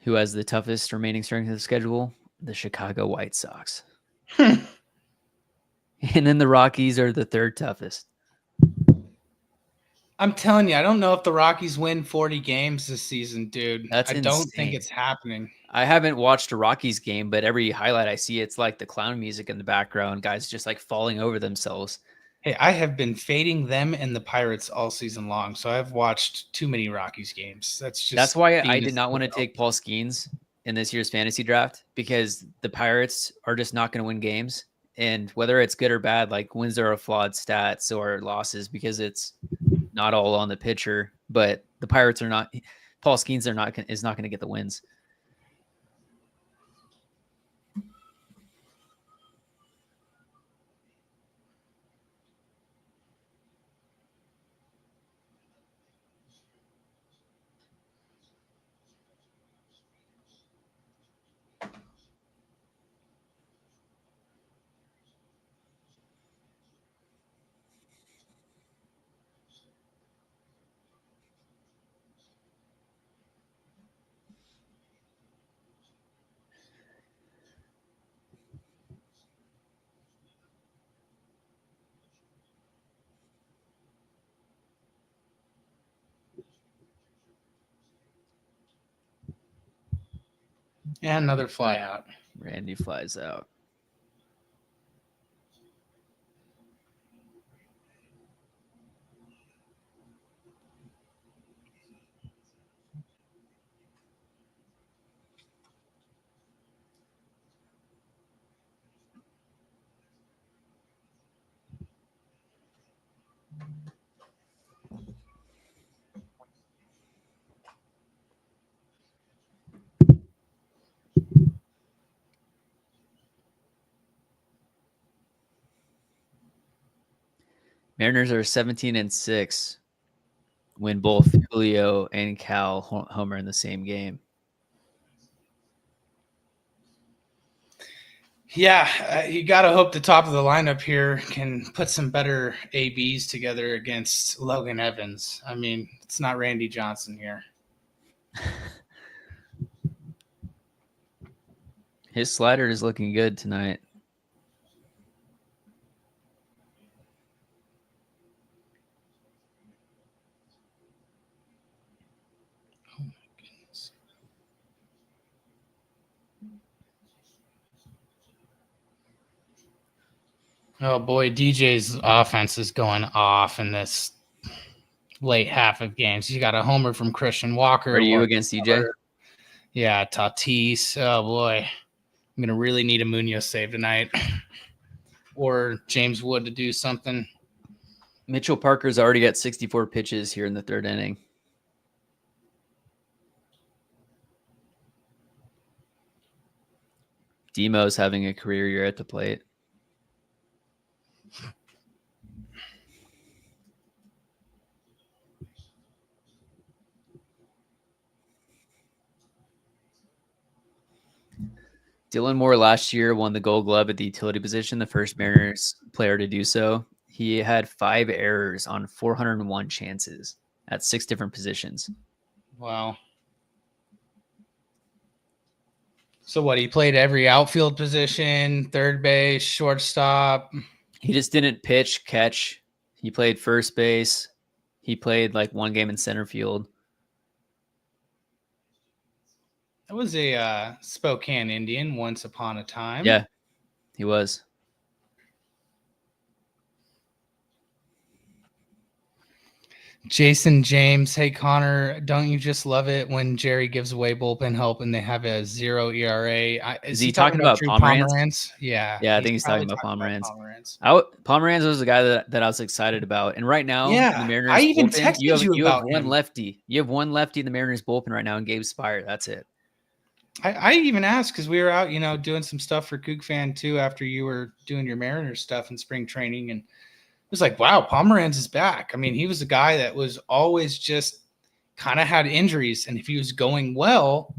Who has the toughest remaining strength of schedule? The Chicago White Sox. And then the Rockies are the 3rd toughest. I'm telling you, I don't know if the Rockies win 40 games this season, dude. That's insane. Don't think it's happening. I haven't watched a Rockies game, but every highlight I see, it's like the clown music in the background, guys just like falling over themselves. Hey, I have been fading them and the Pirates all season long, so I've watched too many Rockies games. That's why I did not want to take Paul Skeens in this year's fantasy draft, because the Pirates are just not going to win games. And whether it's good or bad, like wins are a flawed stats or losses, because it's not all on the pitcher. But the Pirates are not. Paul Skeens is not going to get the wins. And another fly out. Randy flies out. Mariners are 17-6 when both Julio and Cal homer in the same game. Yeah, you got to hope the top of the lineup here can put some better ABs together against Logan Evans. I mean, it's not Randy Johnson here. His slider is looking good tonight. Oh, my goodness. Oh, boy, DJ's offense is going off in this late half of games. You got a homer from Christian Walker. Are you against CJ? Yeah, Tatis. Oh boy, I'm gonna really need a Munoz save tonight, or James Wood to do something. Mitchell Parker's already got 64 pitches here in the third inning. Demo's having a career year at the plate. Dylan Moore last year won the Gold Glove at the utility position, the first Mariners player to do so. He had 5 errors on 401 chances at 6 different positions. Wow. So what? He played every outfield position, third base, shortstop. He just didn't pitch, catch. He played first base. He played like one game in center field. That was a Spokane Indian once upon a time. Yeah, he was. Jason James, hey Connor, don't you just love it when Jerry gives away bullpen help and they have a 0 ERA? Is he talking about Pomeranz? Yeah. Yeah, I think he's talking about Pomeranz. Pomeranz was the guy that I was excited about. And right now, yeah, the Mariners I even bullpen, texted you have about one him. lefty. You have one lefty in the Mariners bullpen right now, and Gabe Spire. That's it. I even asked because we were out, doing some stuff for Coug Fan too after you were doing your Mariners stuff in spring training, and it was like, wow, Pomeranz is back. I mean, he was a guy that was always just kind of had injuries, and if he was going well,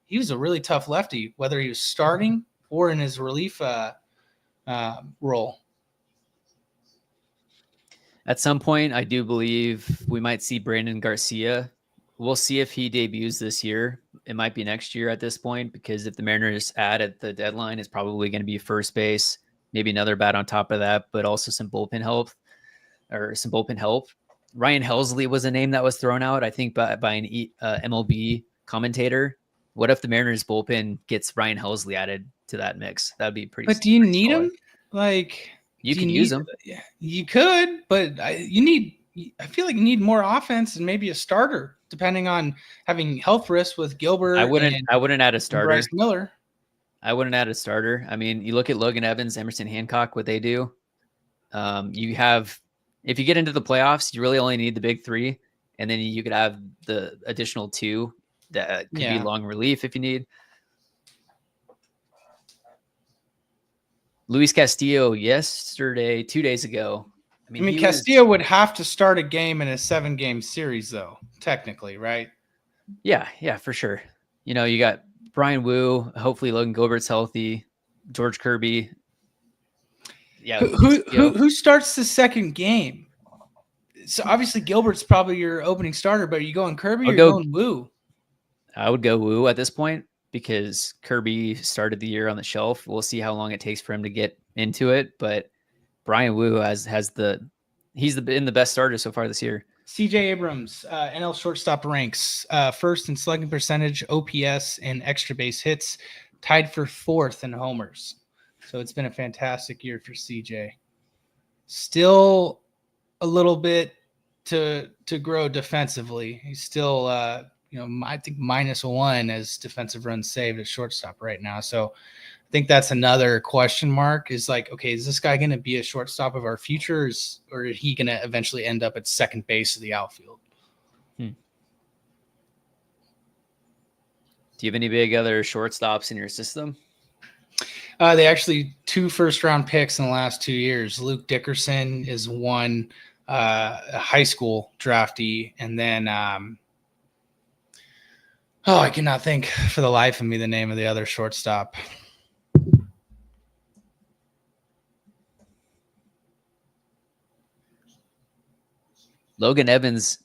he was a really tough lefty, whether he was starting or in his relief role. At some point, I do believe we might see Brandon Garcia. We'll see if he debuts this year. It might be next year at this point, because if the Mariners add at the deadline, it's probably going to be first base, maybe another bat on top of that, but also some bullpen help. Ryan Helsley was a name that was thrown out, I think, by an MLB commentator. What if the Mariners bullpen gets Ryan Helsley added to that mix? That'd be pretty. But do you need him? Like, you can use him. Yeah, you could, but I feel like you need more offense and maybe a starter, depending on having health risks with Gilbert. I wouldn't add a starter. Bryce Miller. I wouldn't add a starter. I mean, you look at Logan Evans, Emerson Hancock, what they do. You have, if you get into the playoffs, you really only need the big 3, and then you could have the additional 2 that could be long relief if you need. Luis Castillo 2 days ago. I mean Castillo would have to start a game in a 7-game series, though, technically, right? Yeah, for sure. You got Brian Wu. Hopefully Logan Gilbert's healthy. George Kirby. Yeah. Who starts the second game? So obviously Gilbert's probably your opening starter, but are you going Kirby or going Wu? I would go Wu at this point, because Kirby started the year on the shelf. We'll see how long it takes for him to get into it, but Brian Wu he's been the best starter so far this year. CJ Abrams, NL shortstop ranks first in slugging percentage, OPS, and extra base hits, tied for 4th in homers. So it's been a fantastic year for CJ. Still a little bit to grow defensively. He's still I think -1 as defensive runs saved at shortstop right now. So I think that's another question mark, is like, okay, is this guy going to be a shortstop of our futures, or is he going to eventually end up at second base of the outfield? Do you have any big other shortstops in your system? They actually 2 first-round picks in the last 2 years. Luke Dickerson is one, a high school draftee, and then I cannot think for the life of me the name of the other shortstop. Logan Evans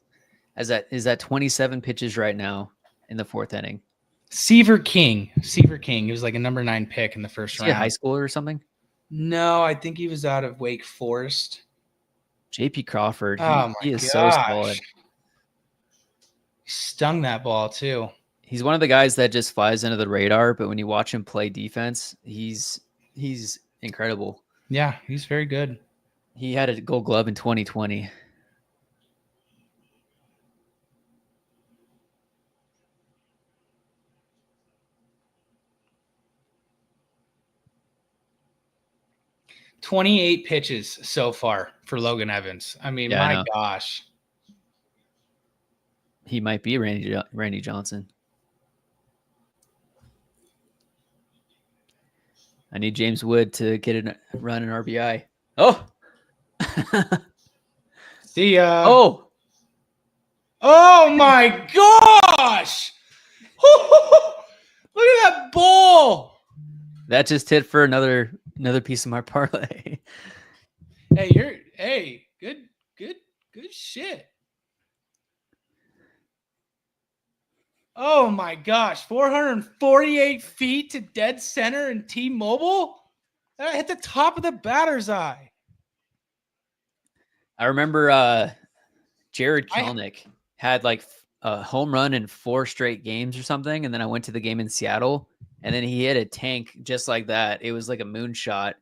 is at 27 pitches right now in the 4th inning. Seaver King. He was like a number 9 pick in the first round. Is he a high schooler or something? No, I think he was out of Wake Forest. JP Crawford. He is so gosh. solid. He stung that ball too. He's one of the guys that just flies under the radar, but when you watch him play defense, he's incredible. Yeah, he's very good. He had a Gold Glove in 2020. 28 pitches so far for Logan Evans. I mean, my gosh. He might be Randy Johnson. I need James Wood to get a run an RBI. Oh! See ya. Oh! Oh my gosh! Look at that ball! That just hit for another piece of my parlay. Hey, good shit. Oh my gosh, 448 feet to dead center in T-Mobile? That hit the top of the batter's eye. I remember Jared Kelenic had like a home run in 4 straight games or something, and then I went to the game in Seattle, and then he hit a tank just like that. It was like a moonshot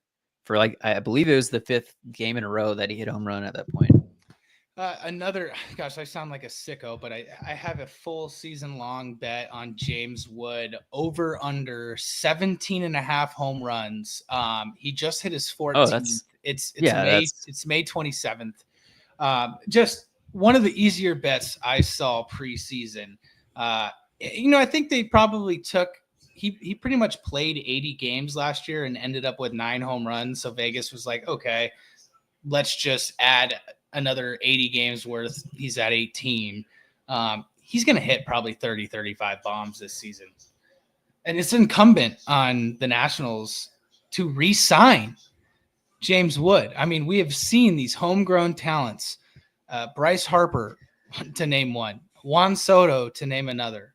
for like, I believe it was the 5th game in a row that he hit a home run at that point. Gosh, I sound like a sicko, but I have a full season long bet on James Wood over under 17.5 home runs. He just hit his 14th. Oh, it's May 27th. Just one of the easier bets I saw preseason. I think they probably took, he pretty much played 80 games last year and ended up with 9 home runs. So Vegas was like, okay, let's just add another 80 games worth. He's at 18. He's going to hit probably 30, 35 bombs this season. And it's incumbent on the Nationals to re-sign James Wood. I mean, we have seen these homegrown talents, Bryce Harper, to name one, Juan Soto, to name another,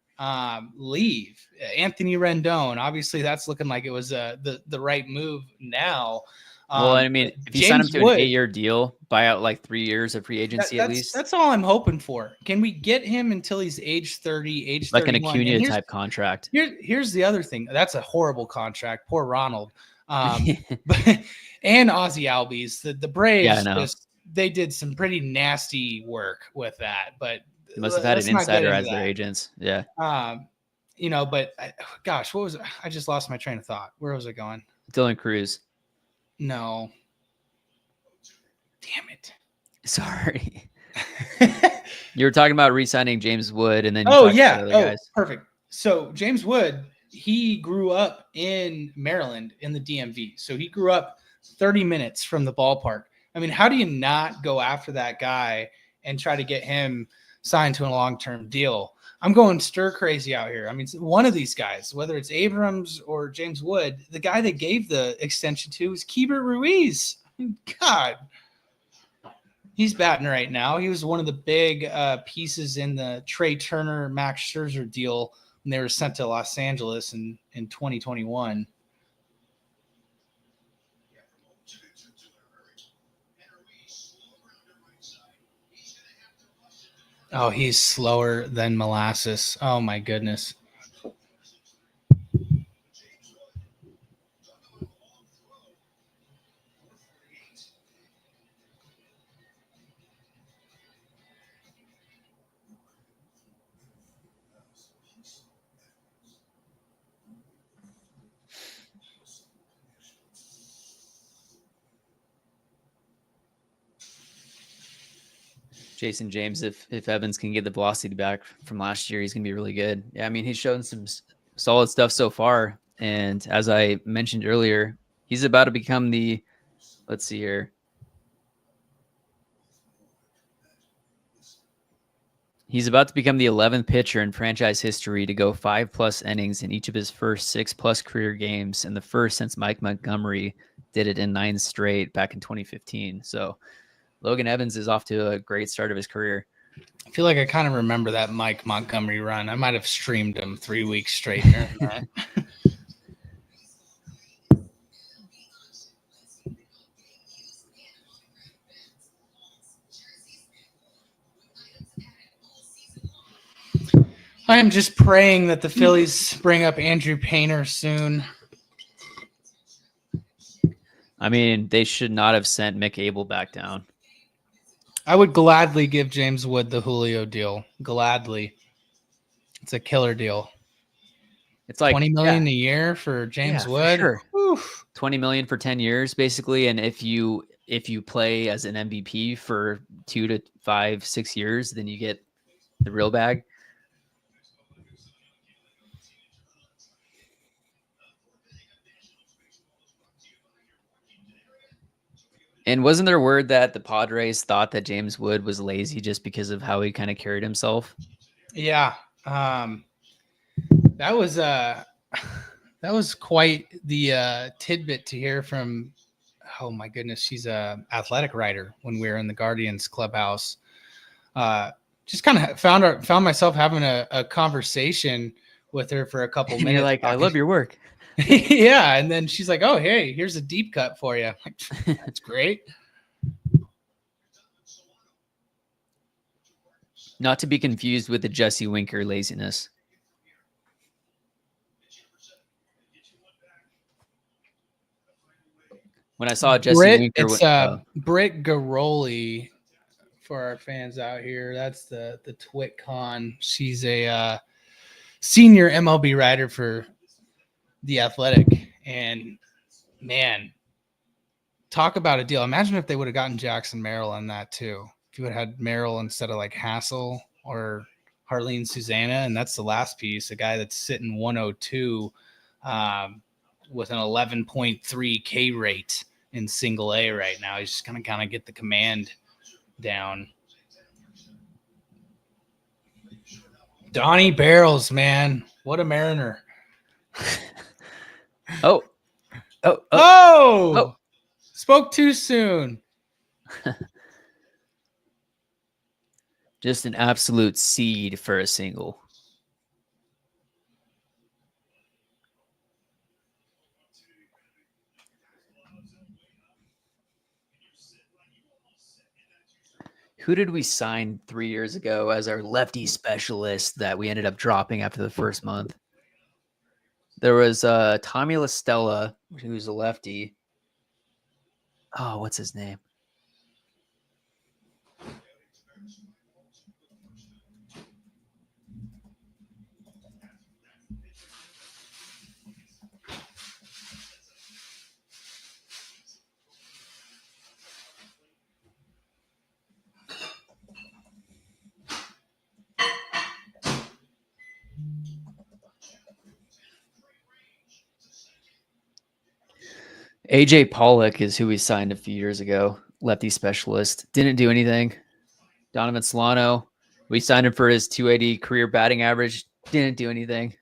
leave. Anthony Rendon. Obviously, that's looking like it was the right move now. Well, I mean, if you sign him to an 8-year deal, buy out like 3 years of free agency at least. That's all I'm hoping for. Can we get him until he's age 30, age 31? Like an Acuna type contract. Here's the other thing. That's a horrible contract. Poor Ronald. And Ozzy Albies. The Braves, they did some pretty nasty work with that. But they must have had an insider as their agents. Yeah. But gosh, what was it? I just lost my train of thought. Where was I going? Dylan Cruz. No. Damn it. Sorry. You were talking about re-signing James Wood, and then guys. Perfect. So James Wood, he grew up in Maryland in the DMV. So he grew up 30 minutes from the ballpark. I mean, how do you not go after that guy and try to get him signed to a long-term deal? I'm going stir crazy out here. I mean, one of these guys, whether it's Abrams or James Wood, the guy they gave the extension to is Keibert Ruiz. God, he's batting right now. He was one of the big pieces in the Trey Turner, Max Scherzer deal when they were sent to Los Angeles in 2021. Oh, he's slower than molasses. Oh, my goodness. Jason James, if Evans can get the velocity back from last year, he's going to be really good. Yeah, I mean, he's shown some solid stuff so far. And as I mentioned earlier, he's about to become let's see here. He's about to become the 11th pitcher in franchise history to go 5+ innings in each of his first 6+ career games, and the first since Mike Montgomery did it in 9 straight back in 2015. So Logan Evans is off to a great start of his career. I feel like I kind of remember that Mike Montgomery run. I might have streamed him 3 weeks straight during that. I am just praying that the Phillies bring up Andrew Painter soon. I mean, they should not have sent Mick Abel back down. I would gladly give James Wood the Julio deal. Gladly. It's a killer deal. It's like $20 million a year for James Wood. For sure. $20 million for 10 years, basically. And if you play as an MVP for 2 to 5, 6 years, then you get the real bag. And wasn't there word that the Padres thought that James Wood was lazy just because of how he kind of carried himself? Yeah. That was quite the tidbit to hear from, oh my goodness, she's a athletic writer when we were in the Guardians clubhouse. Just kind of found myself having a conversation with her for a couple minutes. You're like, I love your work. Yeah. And then she's like, oh, hey, here's a deep cut for you. Like, that's great. Not to be confused with the Jesse Winker laziness. When I saw Jesse Winker, it's Britt Garoli for our fans out here. That's the TwitCon. She's a senior MLB writer for The Athletic, and man, talk about a deal. Imagine if they would have gotten Jackson Merrill on that too. If you would have had Merrill instead of like Hassel or Harleen Susanna, and that's the last piece, a guy that's sitting 102 with an 11.3 K rate in single A right now. He's just going to kind of get the command down. Donnie Barrels, man. What a Mariner. Oh. Spoke too soon. Just an absolute seed for a single. Who did we sign 3 years ago as our lefty specialist that we ended up dropping after the first month? There was Tommy LaStella, who's a lefty. Oh, what's his name? AJ Pollock is who we signed a few years ago. Lefty specialist. Didn't do anything. Donovan Solano. We signed him for his 280 career batting average. Didn't do anything.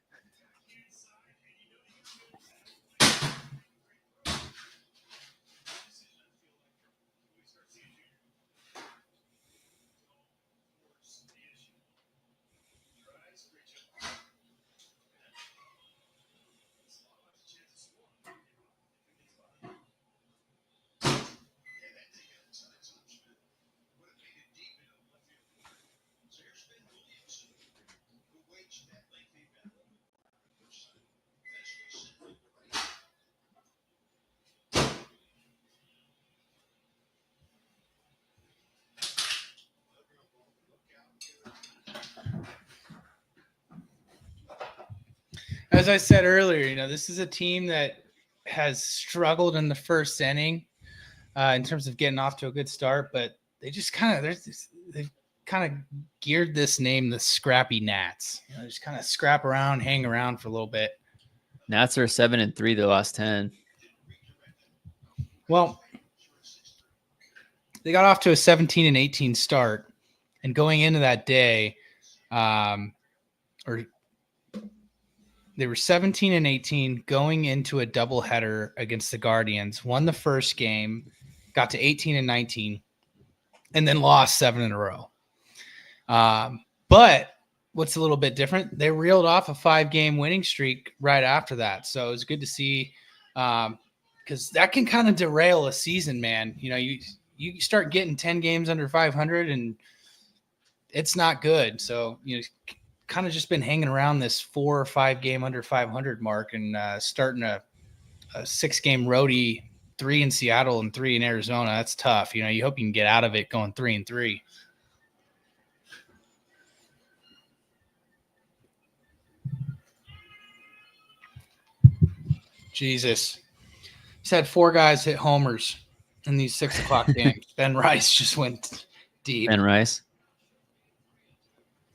As I said earlier, this is a team that has struggled in the first inning in terms of getting off to a good start, but they just they've kind of geared this name the Scrappy Gnats. Just kind of scrap around, hang around for a little bit. Nats are 7-3 the last 10. Well, they got off to a 17-18 start, and going into that day, they were 17-18 going into a doubleheader against the Guardians. Won the first game, got to 18-19, and then lost 7 in a row. But what's a little bit different? They reeled off a 5-game winning streak right after that. So it was good to see, because that can kind of derail a season, man. You start getting 10 games under 500, and it's not good. So kind of just been hanging around this 4 or 5 game under 500 mark, and starting a 6-game roadie, 3 in Seattle and 3 in Arizona. That's tough. You hope you can get out of it going 3-3. Jesus. He's had 4 guys hit homers in these 6 o'clock games. Ben Rice just went deep. Ben Rice.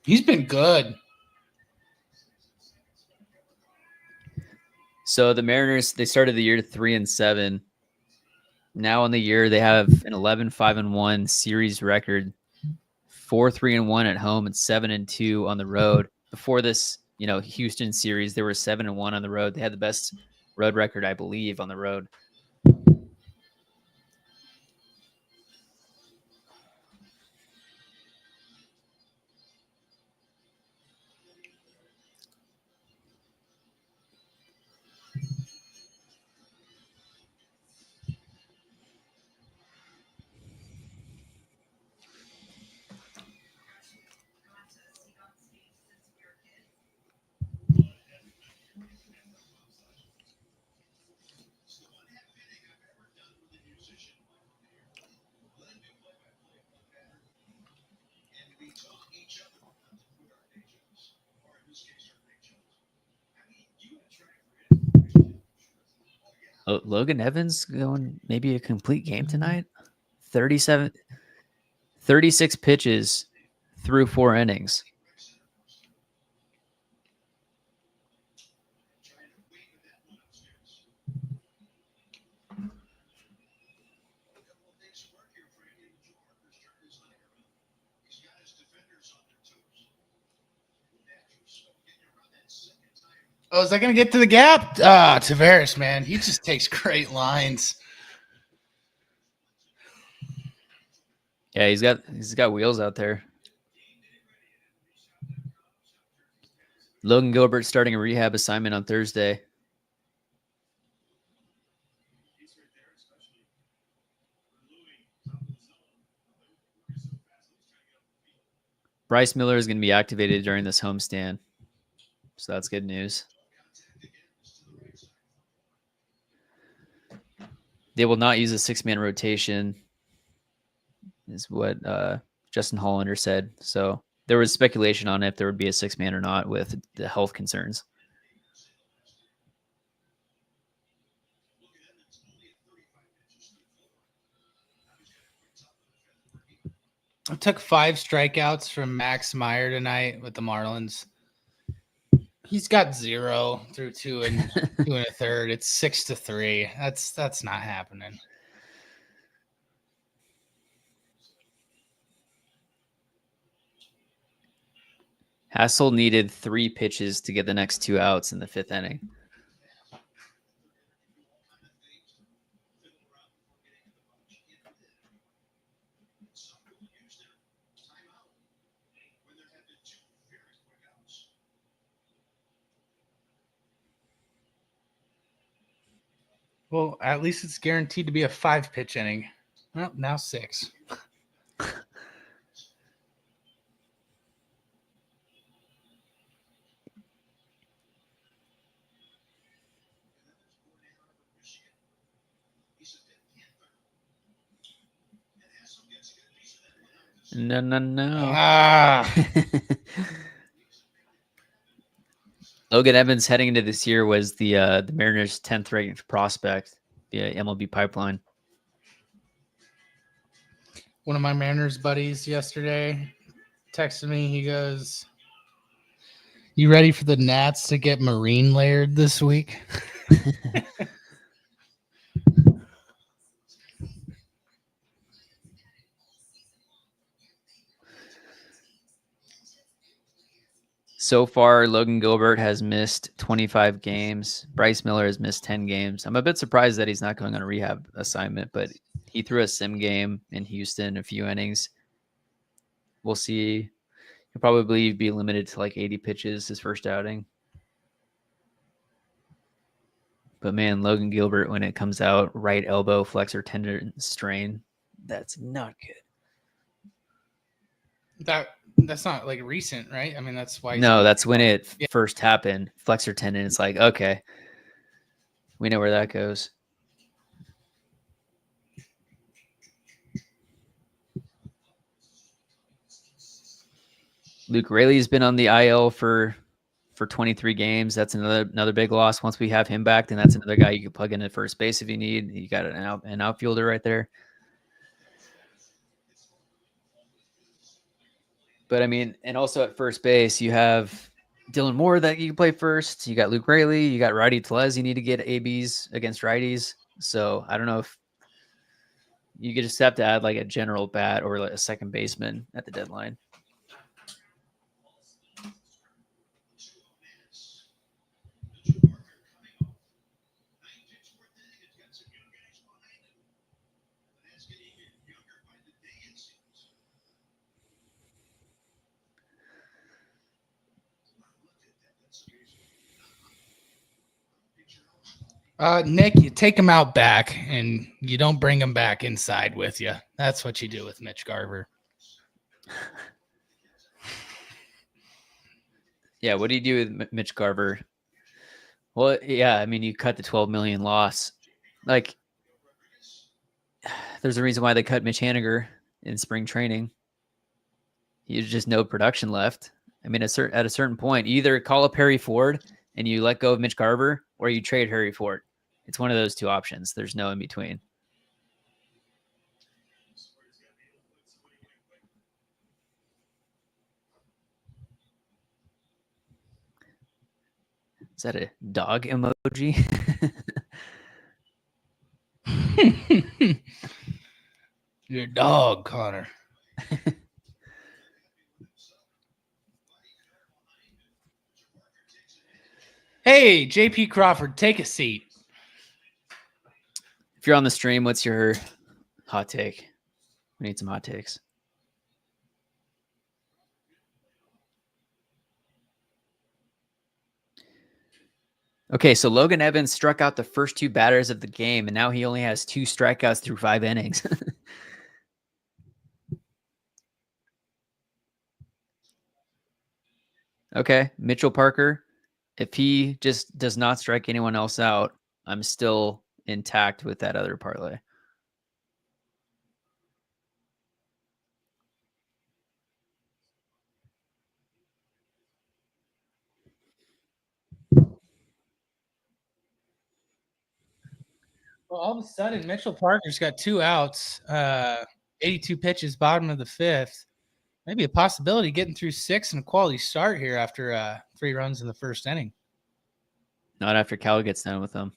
He's been good. So the Mariners, they started the year 3-7. Now on the year, they have an 11-5-1 series record, 4-3-1 at home, and 7-2 on the road. Before this, Houston series, they were 7-1 on the road. They had the best road record, I believe, on the road. Logan Evans going maybe a complete game tonight. 36 pitches through 4 innings. Oh, is that going to get to the gap? Tavares, man. He just takes great lines. Yeah, he's got wheels out there. Logan Gilbert starting a rehab assignment on Thursday. Bryce Miller is going to be activated during this homestand. So that's good news. They will not use a 6-man rotation, is what Justin Hollander said. So there was speculation on if there would be a 6-man or not with the health concerns. I took 5 strikeouts from Max Meyer tonight with the Marlins. He's got 0 through 2 and 2 1/3. It's 6-3. That's not happening. Hassel needed 3 pitches to get the next 2 outs in the 5th inning. Well, at least it's guaranteed to be a 5-pitch inning. Well, now 6. No. Ah. Logan Evans heading into this year was the Mariners' 10th ranked prospect via MLB Pipeline. One of my Mariners buddies yesterday texted me. He goes, "You ready for the Nats to get marine layered this week?" So far, Logan Gilbert has missed 25 games. Bryce Miller has missed 10 games. I'm a bit surprised that he's not going on a rehab assignment, but he threw a sim game in Houston, a few innings. We'll see. He'll probably be limited to like 80 pitches his first outing. But man, Logan Gilbert, when it comes out, right elbow flexor tendon strain, that's not good. That's not like recent, right? I mean, that's why. No, that's when it first happened. Flexor tendon. It's like, okay, we know where that goes. Luke Raley's been on the IL for for 23 games. That's another big loss. Once we have him back, then that's another guy you can plug in at first base if you need. You got an outfielder right there. But I mean, and also at first base, you have Dylan Moore that you can play first. You got Luke Raley. You got Righty Tellez. You need to get ABs against righties. So I don't know if you could just have to add like a general bat or like a second baseman at the deadline. Nick, you take him out back and you don't bring him back inside with you. That's what you do with Mitch Garver. Yeah, what do you do with Mitch Garver? Well, yeah, I mean, you cut the $12 million loss. Like, there's a reason why they cut Mitch Haniger in spring training. There's just no production left. I mean, at a certain point, you either call up Harry Ford and you let go of Mitch Garver, or you trade Harry Ford. It's one of those two options. There's no in between. Is that a dog emoji? You're a dog, Connor. Hey, JP Crawford, take a seat. If you're on the stream, what's your hot take? We need some hot takes. Okay, so Logan Evans struck out the first two batters of the game, and now he only has 2 strikeouts through 5 innings. Okay, Mitchell Parker, if he just does not strike anyone else out, I'm still intact with that other parlay. Well, all of a sudden, Mitchell Parker's got 2 outs, 82 pitches, bottom of the 5th. Maybe a possibility getting through 6 and a quality start here after 3 runs in the first inning. Not after Cal gets done with them.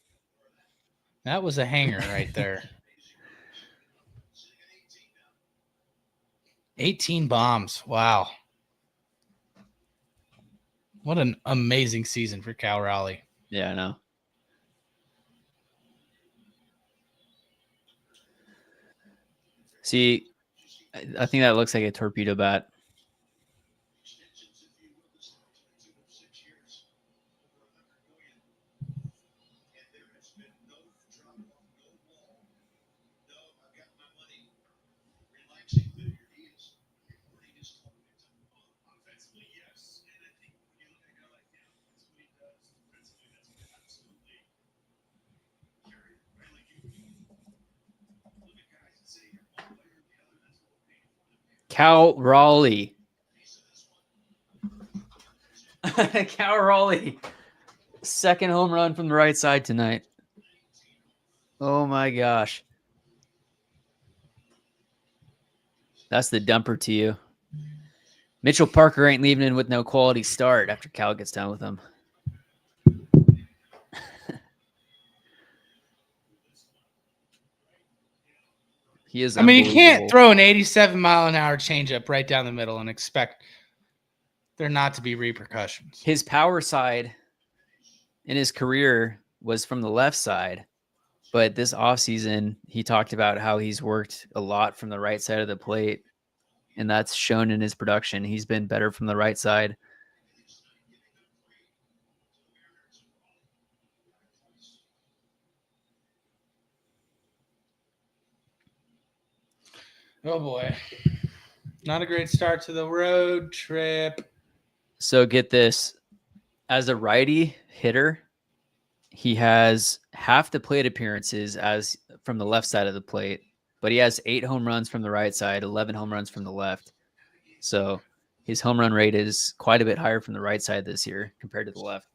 That was a hanger right there. 18 bombs. Wow. What an amazing season for Cal Raleigh. Yeah, I know. See, I think that looks like a torpedo bat. Cal Raleigh. Cal Raleigh. Second home run from the right side tonight. Oh my gosh. That's the dumper to you. Mitchell Parker ain't leaving in with no quality start after Cal gets done with him. He is. I mean, you can't throw an 87-mile-an-hour changeup right down the middle and expect there not to be repercussions. His power side in his career was from the left side, but this offseason, he talked about how he's worked a lot from the right side of the plate, and that's shown in his production. He's been better from the right side. Oh, boy. Not a great start to the road trip. So get this. As a righty hitter, he has half the plate appearances as from the left side of the plate, but he has 8 home runs from the right side, 11 home runs from the left. So his home run rate is quite a bit higher from the right side this year compared to the left.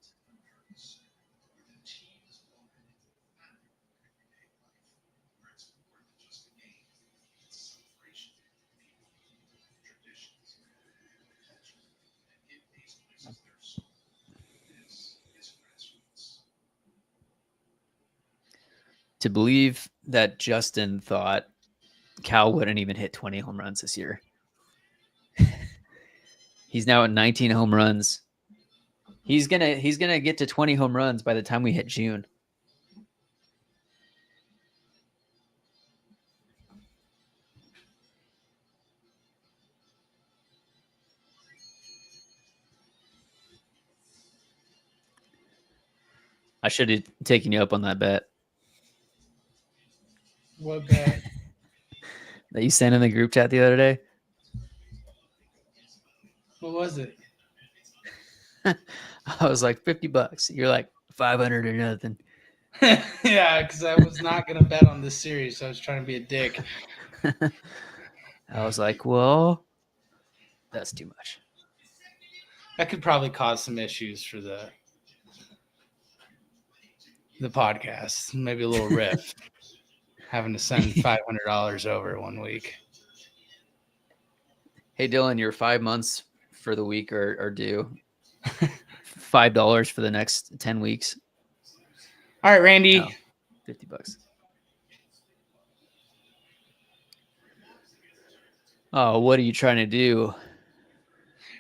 To believe that Justin thought Cal wouldn't even hit 20 home runs this year. He's now at 19 home runs. He's gonna get to 20 home runs by the time we hit June. I should have taken you up on that bet. What bet? That you sent in the group chat the other day. What was it? I was like $50. You're like 500 or nothing. Yeah, because I was not gonna bet on this series, so I was trying to be a dick. I was like, well, that's too much. That could probably cause some issues for the podcast. Maybe a little riff. Having to send $500 over 1 week. Hey, Dylan, your 5 months for the week are due. $5 for the next 10 weeks. All right, Randy. Oh, $50. Oh, what are you trying to do?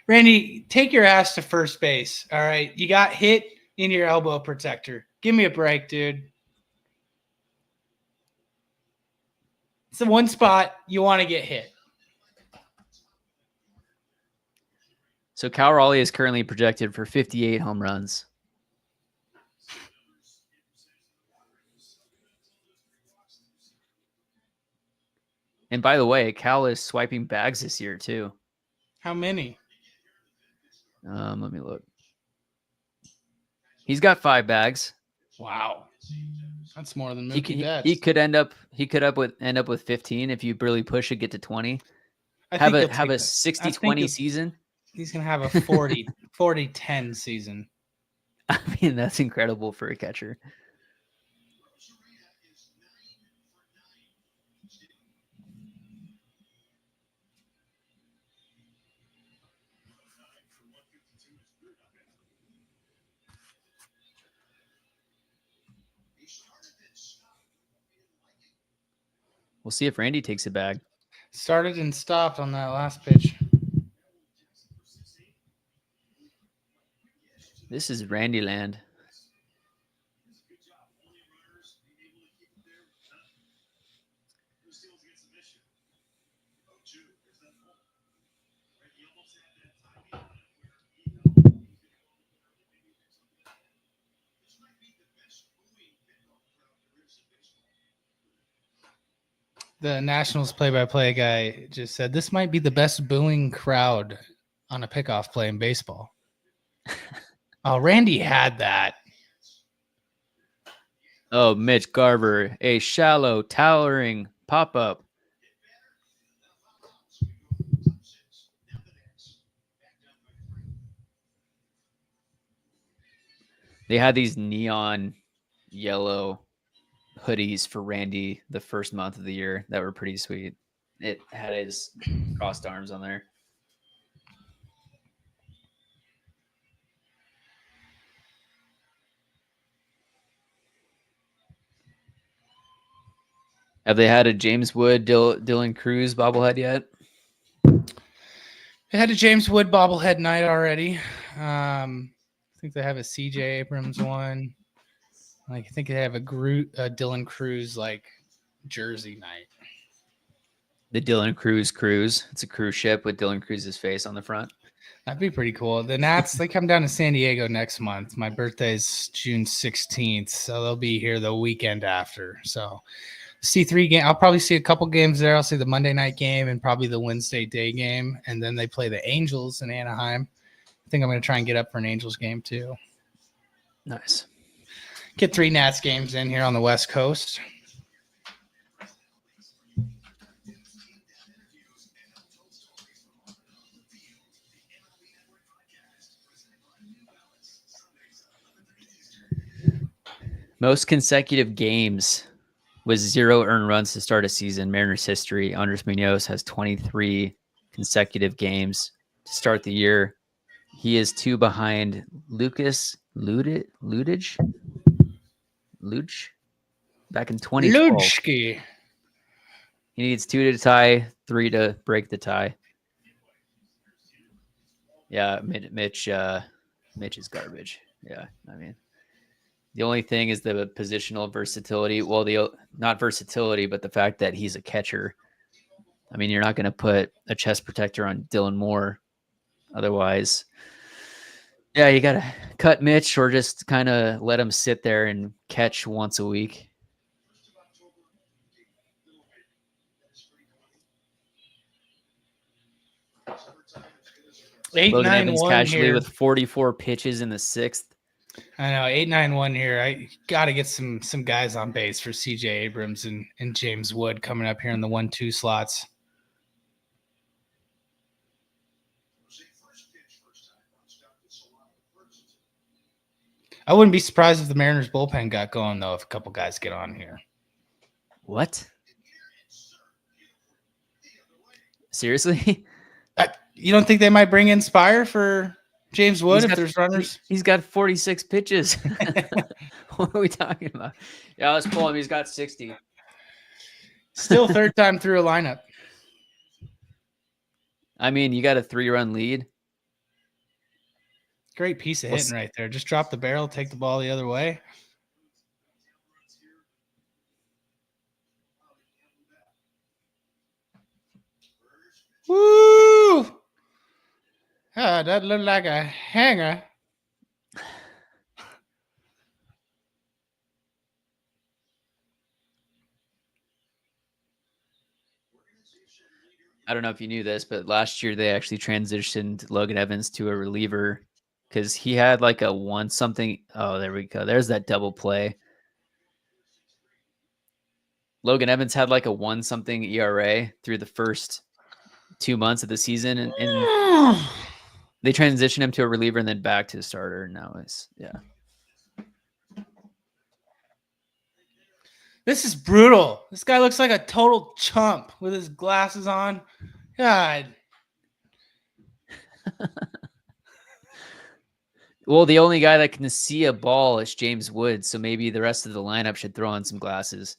Randy, take your ass to first base. All right. You got hit in your elbow protector. Give me a break, dude. It's the one spot you want to get hit. So Cal Raleigh is currently projected for 58 home runs. And by the way, Cal is swiping bags this year too. How many? Let me look. He's got 5 bags. Wow. That's more than Mookie Betts. He could end up with 15 if you really push it, get to 20. I Have think a 60-20 season. He's going to have a 40-10 season. I mean, that's incredible for a catcher. We'll see if Randy takes it back. Started and stopped on that last pitch. This is Randy land. The Nationals play-by-play guy just said, this might be the best booing crowd on a pickoff play in baseball. Oh, Randy had that. Oh, Mitch Garver, a shallow, towering pop-up. They had these neon yellow hoodies for Randy the first month of the year that were pretty sweet. It had his crossed arms on there. Have they had a James Wood, Dylan Cruz bobblehead yet? They had a James Wood bobblehead night already. I think they have a CJ Abrams one. I think they have a Dylan Cruz jersey night. The Dylan Cruz cruise. It's a cruise ship with Dylan Cruz's face on the front. That'd be pretty cool. The Nats, they come down to San Diego next month. My birthday's June 16th, so they'll be here the weekend after. So see 3 games. I'll probably see a couple games there. I'll see the Monday night game and probably the Wednesday day game. And then they play the Angels in Anaheim. I think I'm going to try and get up for an Angels game too. Nice. Get 3 Nats games in here on the West Coast. Most consecutive games with 0 earned runs to start a season. Mariners history. Andres Munoz has 23 consecutive games to start the year. He is 2 behind Lucas Ludic back in 2012. Ludski. He needs 2 to tie, 3 to break the tie. Yeah, Mitch is garbage. Yeah, I mean, the only thing is the positional versatility. Well, not versatility, but the fact that he's a catcher. I mean, you're not going to put a chest protector on Dylan Moore. Otherwise, yeah, you got to cut Mitch or just kind of let him sit there and catch once a week. 8-9-1 casually here with 44 pitches in the 6th. I know 8-9-1 here. I got to get some guys on base for CJ Abrams and James Wood coming up here in the 1-2 slots. I wouldn't be surprised if the Mariners bullpen got going, though, if a couple guys get on here. What? Seriously? You don't think they might bring in Spire for James Wood if there's runners? He's got 46 pitches. What are we talking about? Yeah, let's pull him. He's got 60. Still third time through a lineup. I mean, you got a 3-run lead. Great piece of hitting right there. Just drop the barrel, take the ball the other way. Woo! Oh, that looked like a hanger. I don't know if you knew this, but last year they actually transitioned Logan Evans to a reliever because he had like a 1-something. Oh, there we go. There's that double play. Logan Evans had like a 1-something ERA through the first 2 months of the season, and they transitioned him to a reliever and then back to the starter. And now it's This is brutal. This guy looks like a total chump with his glasses on. God. Well, the only guy that can see a ball is James Wood, so maybe the rest of the lineup should throw on some glasses.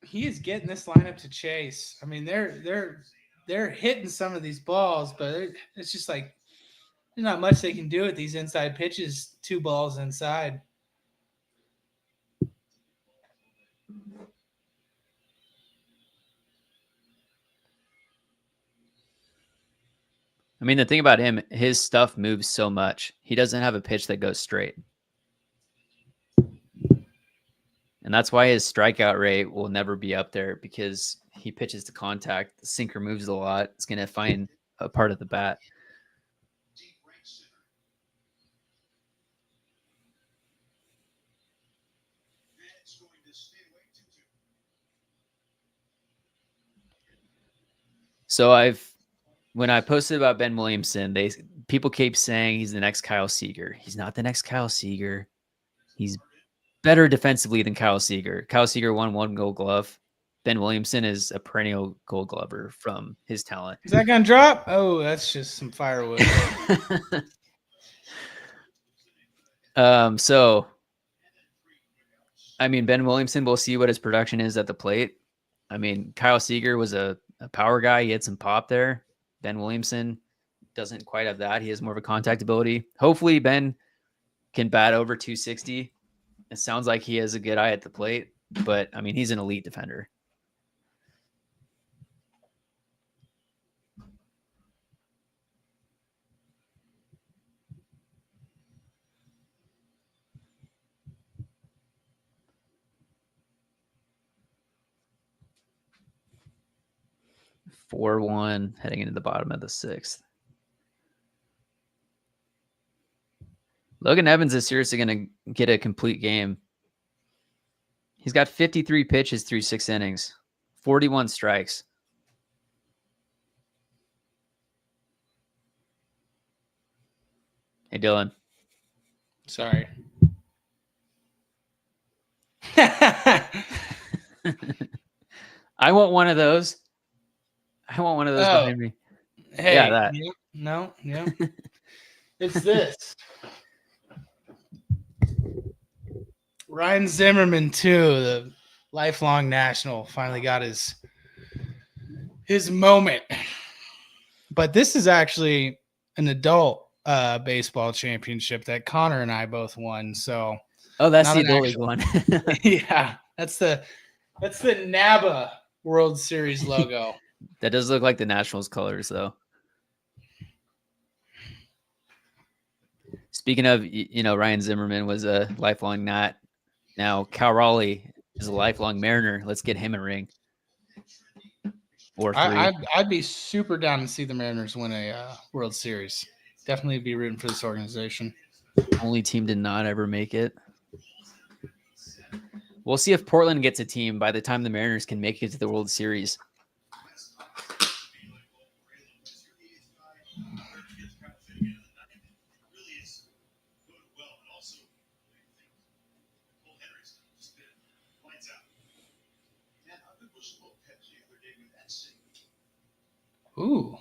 He is getting this lineup to chase. I mean, they're hitting some of these balls, but it's just like there's not much they can do with these inside pitches. 2 balls inside. I mean, the thing about him, his stuff moves so much. He doesn't have a pitch that goes straight. And that's why his strikeout rate will never be up there because he pitches to contact. The sinker moves a lot. It's going to find a part of the bat. So when I posted about Ben Williamson, people keep saying he's the next Kyle Seager. He's not the next Kyle Seager. He's better defensively than Kyle Seager. Kyle Seager won 1 Gold Glove. Ben Williamson is a perennial Gold Glover from his talent. Is that gonna drop? Oh, that's just some firewood. So, I mean, Ben Williamson, we'll see what his production is at the plate. I mean, Kyle Seager was a power guy. He had some pop there. Ben Williamson doesn't quite have that. He has more of a contact ability. Hopefully, Ben can bat over 260. It sounds like he has a good eye at the plate, but I mean, he's an elite defender. – 4-1 heading into the bottom of the 6th. Logan Evans is seriously going to get a complete game. He's got 53 pitches through 6 innings, 41 strikes. Hey, Dylan. Sorry. I want one of those. I want one of those behind me. Hey, yeah, that. Yeah, no, yeah. It's this. Ryan Zimmerman, too, the lifelong national, finally got his moment. But this is actually an adult baseball championship that Connor and I both won. So, that's the adult league one. Yeah, that's the NABA World Series logo. That does look like the Nationals colors, though. Speaking of, Ryan Zimmerman was a lifelong Nat. Now Cal Raleigh is a lifelong Mariner. Let's get him a ring. Or 3. I'd be super down to see the Mariners win a World Series. Definitely be rooting for this organization. Only team did not ever make it. We'll see if Portland gets a team by the time the Mariners can make it to the World Series. Ooh.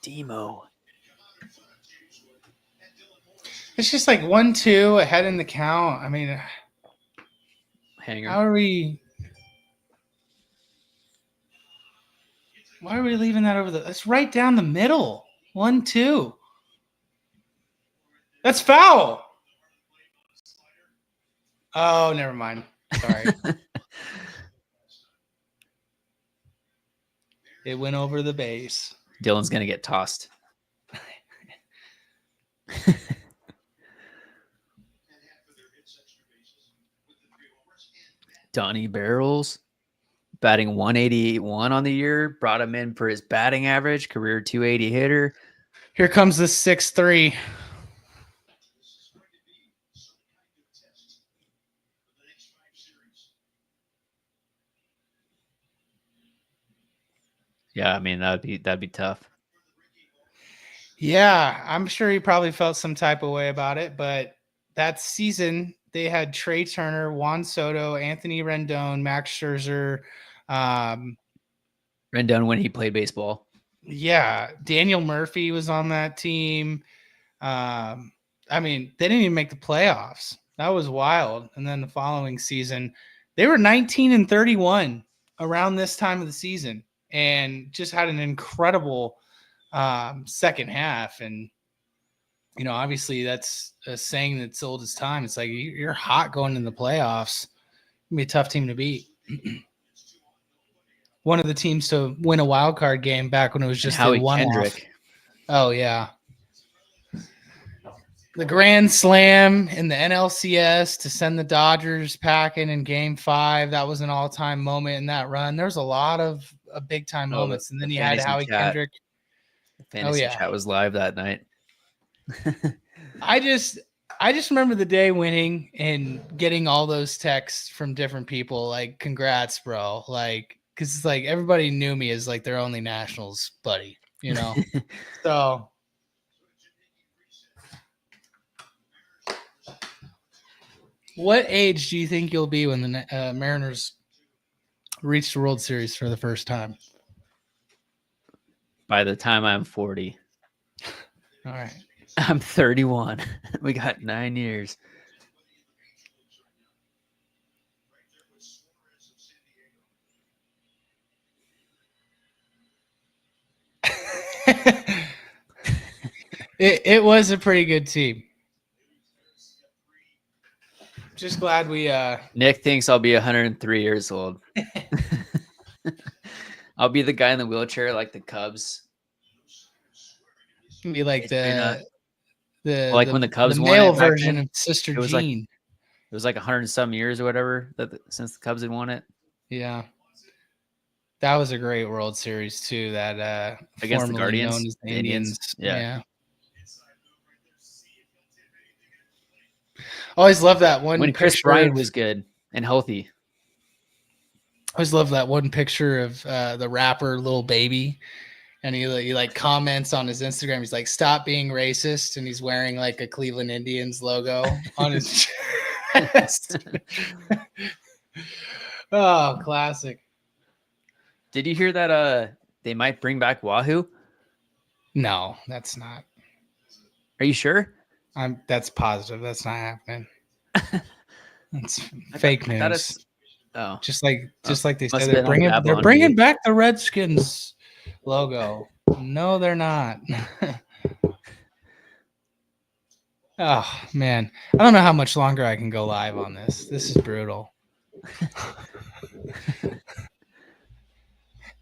Demo. It's just like 1-2 ahead in the count. I mean, Hanger. Why are we leaving that over That's right down the middle. 1-2. That's foul. Oh, never mind. Sorry. It went over the base. Dylan's going to get tossed. Donnie Barrels batting 188.1 on the year, brought him in for his batting average, career 280 hitter. Here comes the 6-3. Yeah, I mean that'd be tough. Yeah, I'm sure he probably felt some type of way about it, but that season they had Trey Turner, Juan Soto, Anthony Rendon, Max Scherzer, Rendon when he played baseball. Yeah, Daniel Murphy was on that team. I mean, they didn't even make the playoffs. That was wild. And then the following season, they were 19-31 around this time of the season and just had an incredible second half. And, obviously that's a saying that's old as time. It's like you're hot going in the playoffs. It's going to be a tough team to beat. One of the teams to win a wild card game back when it was just Howie one Kendrick. Oh, yeah. The grand slam in the NLCS to send the Dodgers packing in Game 5. That was an all-time moment in that run. There's a lot of big-time moments. And then you had Howie Kendrick. The fantasy chat was live that night. I just remember the day winning and getting all those texts from different people like, congrats, bro. Like, because it's like everybody knew me as like their only Nationals buddy, So what age do you think you'll be when the Mariners reach the World Series for the first time? By the time I'm 40. All right. I'm 31. We got 9 years. It was a pretty good team. Just glad we Nick thinks I'll be 103 years old. I'll be the guy in the wheelchair like the Cubs. be like the when the Cubs won male it back version then, of Sister it was Jean. It was like 100 and some years or whatever since the Cubs had won it. Yeah. That was a great World Series too. That against the formerly Guardians, known as the Indians. Yeah. Always love that one. When Chris Bryant was good and healthy. I always love that one picture of the rapper Lil Baby, and he like comments on his Instagram. He's like, "Stop being racist," and he's wearing like a Cleveland Indians logo on his chest. Oh, classic. Did you hear that they might bring back Wahoo? No, that's not. Are you sure? That's positive. That's not happening. It's fake news. Just like they said, they're bringing back the Redskins logo. No, they're not. Oh man, I don't know how much longer I can go live on this. This is brutal.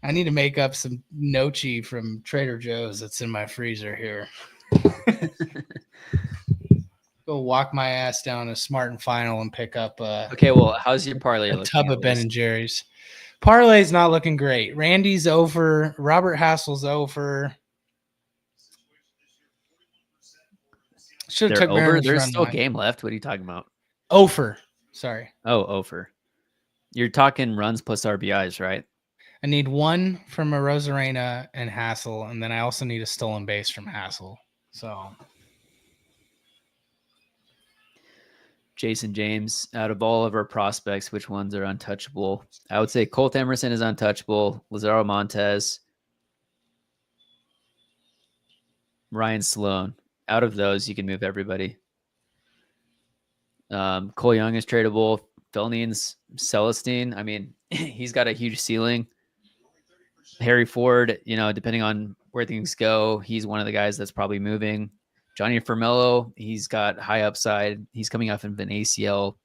I need to make up some nochi from Trader Joe's that's in my freezer here. Go walk my ass down to Smart and Final and pick up okay, well, how's your parlay a tub of Ben and Jerry's? Parlay's not looking great. Randy's over. Robert Hassel's over. Should have took over. There's still a game left. What are you talking about? Over. Sorry. Oh, over. You're talking runs plus RBIs, right? I need one from a Rosarena and Hassel, and then I also need a stolen base from Hassel. So Jason James, out of all of our prospects, which ones are untouchable? I would say Colt Emerson is untouchable. Lazaro Montes, Ryan Sloan. Out of those, you can move everybody. Cole Young is tradable. Felnian's Celestine. I mean, he's got a huge ceiling. Harry Ford, depending on where things go, he's one of the guys that's probably moving. Johnny Formello, he's got high upside. He's coming off of an ACL.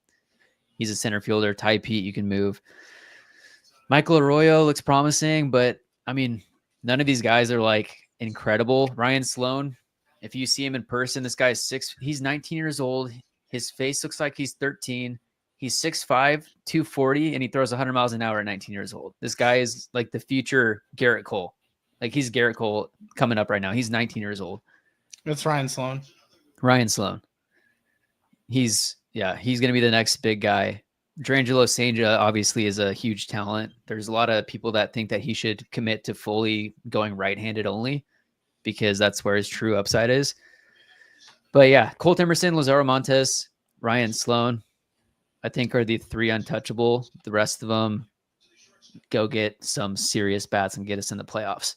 He's a center fielder. Ty Pete, you can move. Michael Arroyo looks promising, but I mean, none of these guys are like incredible. Ryan Sloan, if you see him in person, this guy's he's 19 years old. His face looks like he's 13. He's 6'5", 240, and he throws 100 miles an hour at 19 years old. This guy is like the future Garrett Cole. Like he's Garrett Cole coming up right now. He's 19 years old. That's Ryan Sloan. Ryan Sloan. He's going to be the next big guy. Drangelo Senja obviously is a huge talent. There's a lot of people that think that he should commit to fully going right-handed only because that's where his true upside is. But yeah, Colt Emerson, Lazaro Montes, Ryan Sloan, I think are the three untouchable. The rest of them go get some serious bats and get us in the playoffs.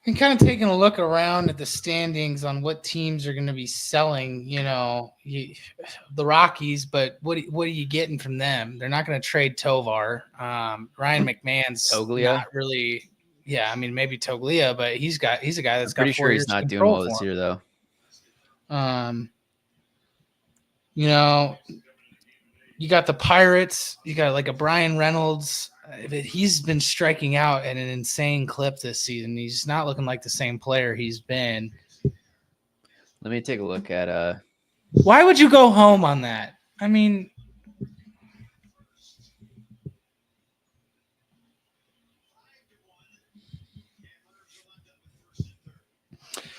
I'm kind of taking a look around at the standings on what teams are going to be selling, the Rockies, but what are you getting from them? They're not going to trade Tovar. Ryan McMahon's Toglia. Not really. Yeah, I mean, maybe Toglia, but he's a guy that's got 4 sure years he's not doing well this year, though. You got the Pirates. You got like a Brian Reynolds. He's been striking out at an insane clip this season. He's not looking like the same player he's been. Let me take a look at Why would you go home on that? I mean,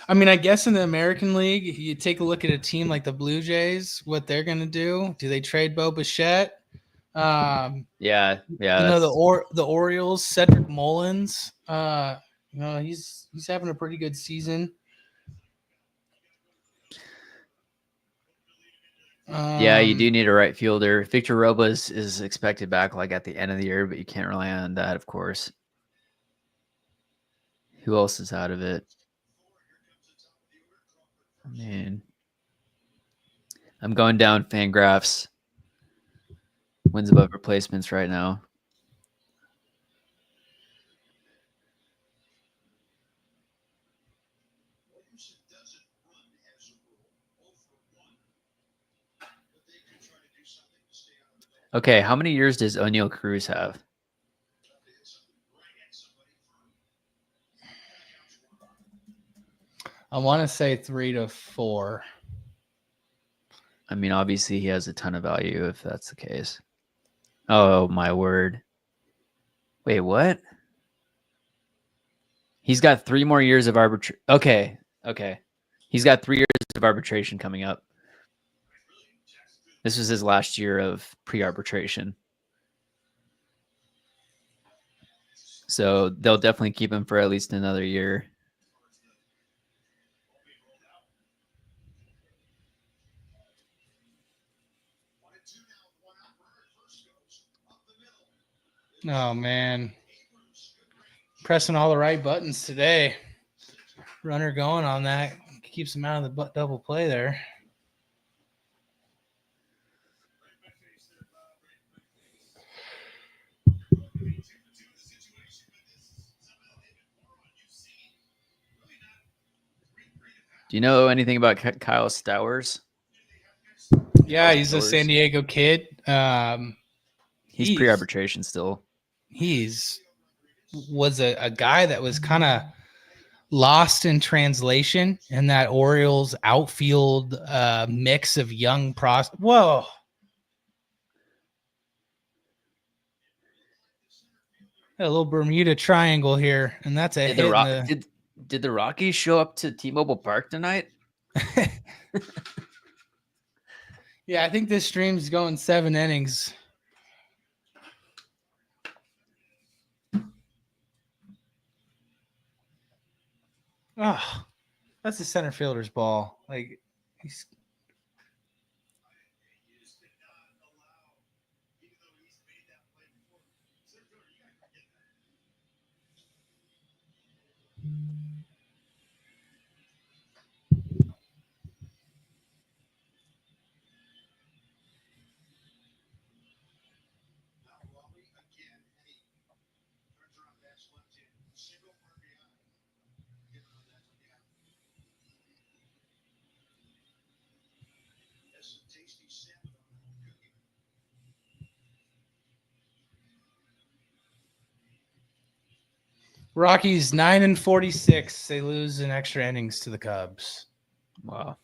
I guess in the American League, you take a look at a team like the Blue Jays, what they're going to do. Do they trade Bo Bichette? Yeah. The Orioles, Cedric Mullins. He's having a pretty good season. Yeah, you do need a right fielder. Victor Robles is expected back like at the end of the year, but you can't rely on that, of course. Who else is out of it? Man, I'm going down Fangraphs. Wins above replacements right now. Okay, how many years does Oneil Cruz have? I want to say 3 to 4. I mean, obviously he has a ton of value if that's the case. Oh my word. Wait, what? He's got 3 more years of arbitration. Okay. He's got 3 years of arbitration coming up. This was his last year of pre-arbitration. So they'll definitely keep him for at least another year. Oh, man. Pressing all the right buttons today. Runner going on that. Keeps him out of the double play there. Do you know anything about Kyle Stowers? Yeah, he's a San Diego kid. He's pre-arbitration still. Was a guy that was kind of lost in translation in that Orioles outfield mix of young prospects. Whoa. A little Bermuda Triangle here, and that's a hit. Did the Rockies show up to T-Mobile Park tonight? Yeah, I think this stream's going 7 innings. Oh, that's the center fielder's ball. Like, he's... Rockies 9-46. They lose in extra innings to the Cubs. Wow.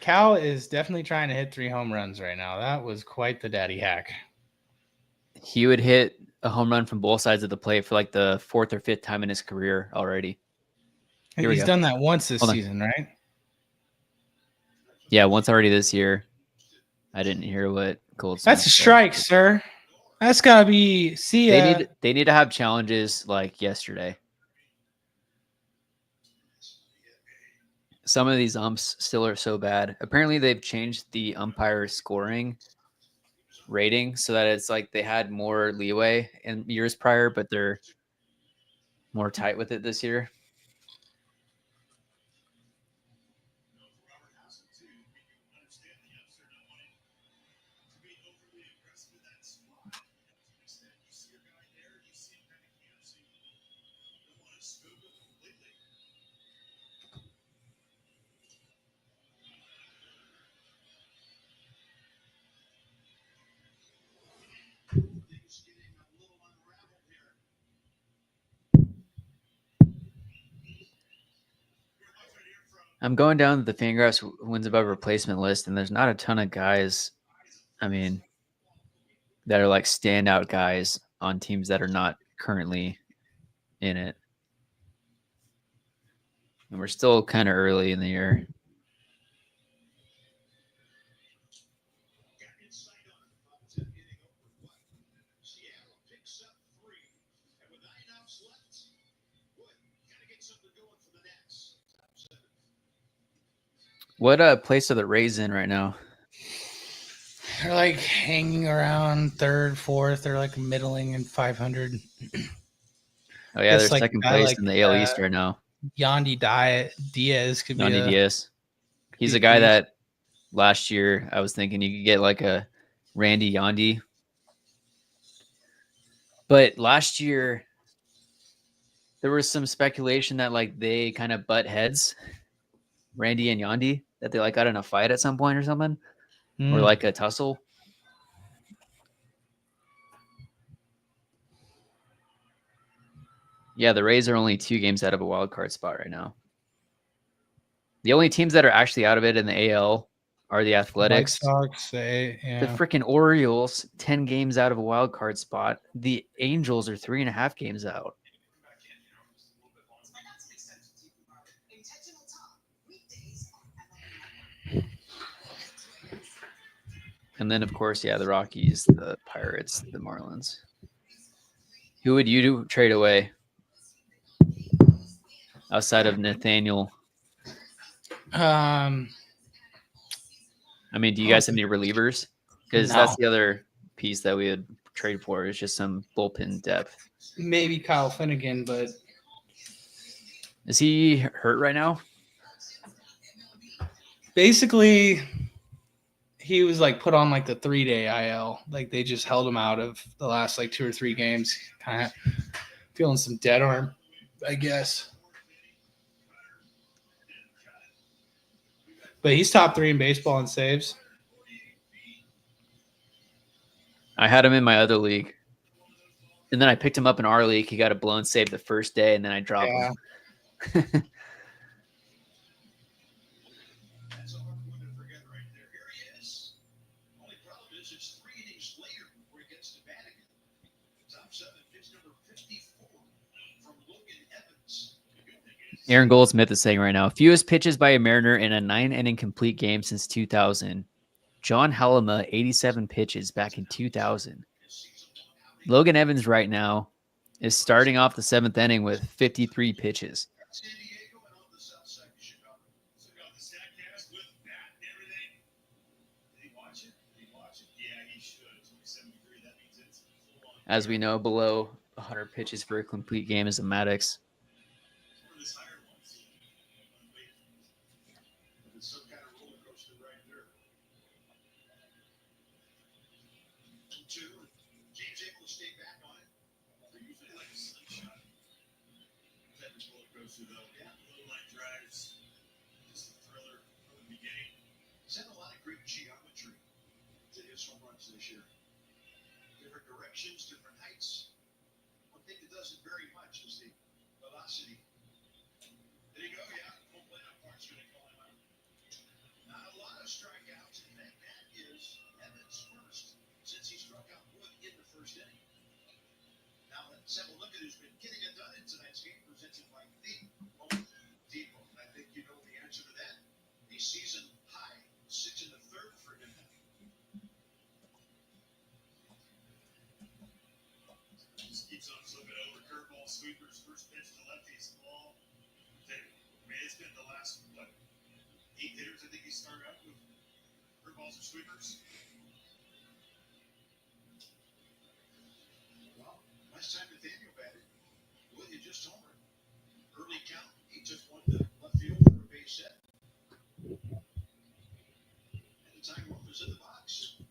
Cal is definitely trying to hit 3 home runs right now. That was quite the daddy hack. He would hit a home run from both sides of the plate for like the 4th or 5th time in his career already. He's done that once this season, right? Yeah, once already this year. I didn't hear what Gold. That's a strike, sir. That's gotta be. See ya. They need to have challenges like yesterday. Some of these umps still are so bad. Apparently, they've changed the umpire scoring rating so that it's like they had more leeway in years prior, but they're more tight with it this year. I'm going down the Fangraphs wins above replacement list, and there's not a ton of guys, I mean, that are like standout guys on teams that are not currently in it. And we're still kind of early in the year. What place are the Rays in right now? They're like hanging around 3rd, 4th. They're like middling in 500. Oh yeah, they're like second place in the AL East right now. Yandy Diaz could be Yandy Diaz. He's a guy that last year I was thinking you could get like a Randy Yandy. But last year There was some speculation that like they kind of butt heads, Randy and Yandy, that they like got in a fight at some point or something, or like a tussle. Yeah, the Rays are only 2 games out of a wild card spot right now. The only teams that are actually out of it in the AL are the Athletics, White Sox, the freaking Orioles, 10 games out of a wild card spot. The Angels are 3.5 games out. And then, of course, yeah, the Rockies, the Pirates, the Marlins. Who would you trade away outside of Nathaniel? I mean, do you guys have any relievers? Because that's the other piece that we would trade for is just some bullpen depth. Maybe Kyle Finnegan, but is he hurt right now? Basically, he was like put on like the 3-day IL. Like they just held him out of the last like 2 or 3 games. Kind of feeling some dead arm, I guess. But he's top 3 in baseball in saves. I had him in my other league. And then I picked him up in our league. He got a blown save the first day, and then I dropped him. Aaron Goldsmith is saying right now, fewest pitches by a Mariner in a 9-inning complete game since 2000. John Halema, 87 pitches back in 2000. Logan Evans right now is starting off the 7th inning with 53 pitches. As we know, below 100 pitches for a complete game is a Maddox. Different heights. One thing that does it very much is the velocity. There you go, yeah. Full playoff part's going to call him out. Not a lot of strikeouts. In fact, that is Evans' first since he struck out Wood in the first inning. Now let's have a look at who's been getting it done in tonight's game, presented by the Home Depot. I think you know the answer to that. A season high, 6 in the 3rd for him. Keeps on flipping over curveball sweepers. First pitch to lefties. Ball. It's been the last 8 hitters. I think he started out with curveballs or sweepers. Well, last time Nathaniel batted, William just homered. Early count. He just won the left field for a base set. And the time off was in the box.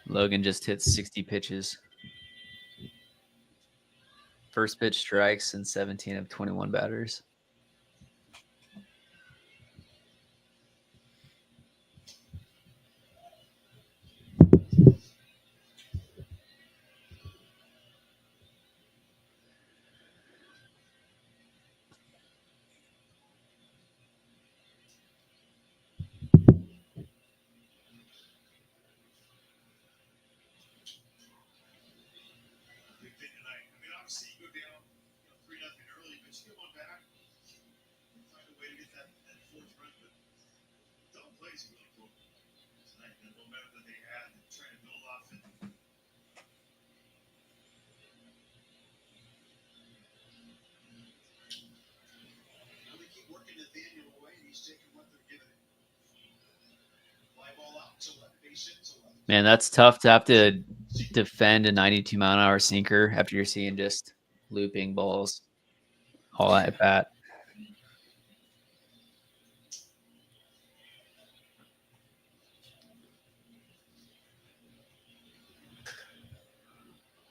Logan just hit 60 pitches. First pitch strikes and 17 of 21 batters. Man, that's tough to have to defend a 92-mile-an-hour sinker after you're seeing just looping balls all at bat.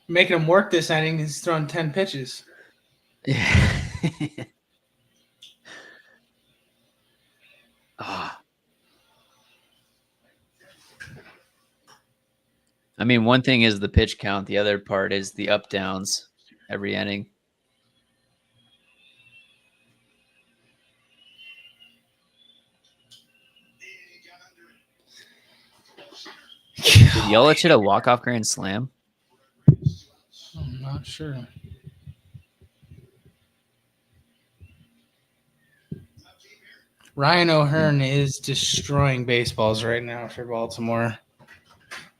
Making him work this inning. He's throwing 10 pitches. Yeah. Ah. I mean, one thing is the pitch count. The other part is the up downs every inning. Did Yelich hit a walk-off grand slam? I'm not sure. Ryan O'Hearn is destroying baseballs right now for Baltimore.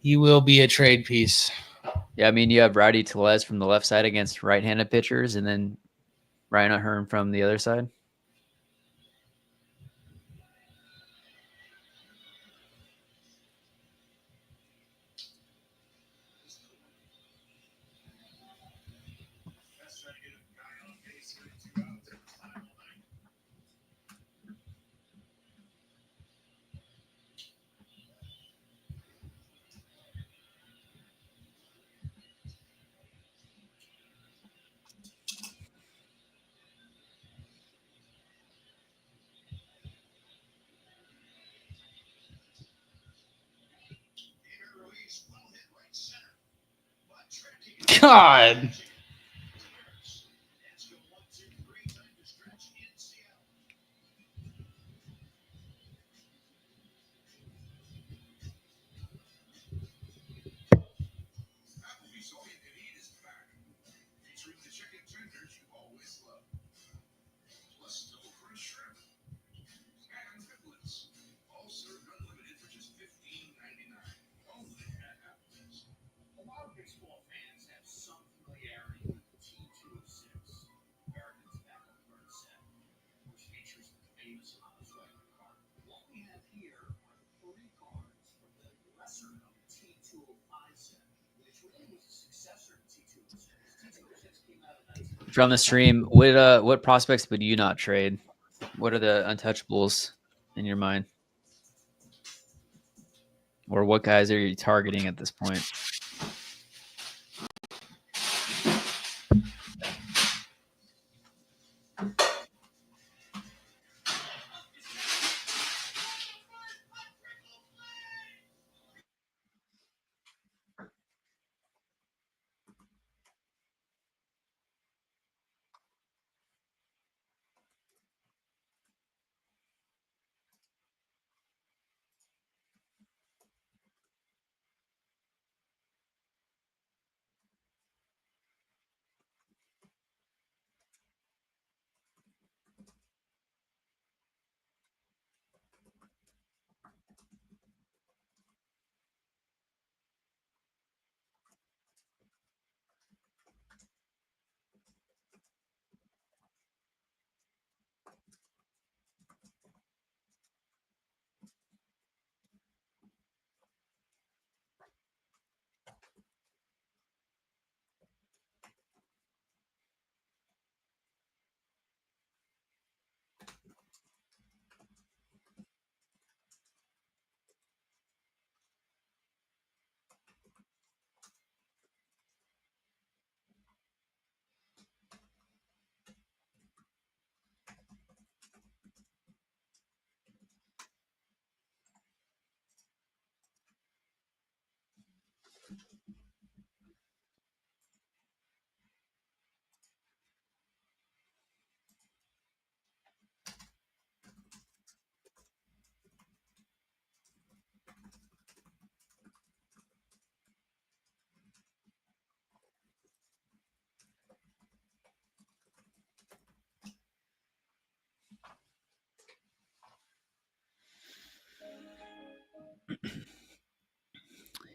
He will be a trade piece. Yeah, I mean, you have Rowdy Tellez from the left side against right-handed pitchers, and then Ryan O'Hearn from the other side. God. From the stream, what prospects would you not trade? What are the untouchables in your mind? Or what guys are you targeting at this point?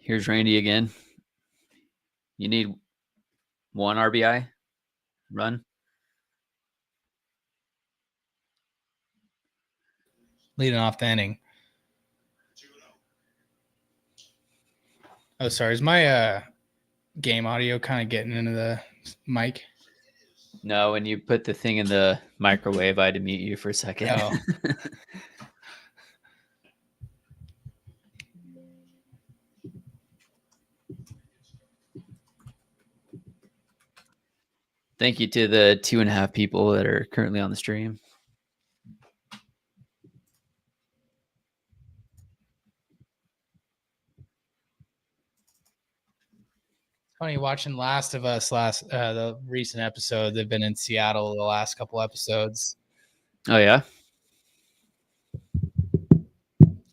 Here's Randy again. You need one RBI run. Leading off the inning. Oh, sorry. Is my game audio kind of getting into the mic? No, when you put the thing in the microwave, I had to mute you for a second. Oh. Thank you to the 2.5 people that are currently on the stream. Funny watching Last of Us the recent episode. They've been in Seattle the last couple episodes. Oh yeah.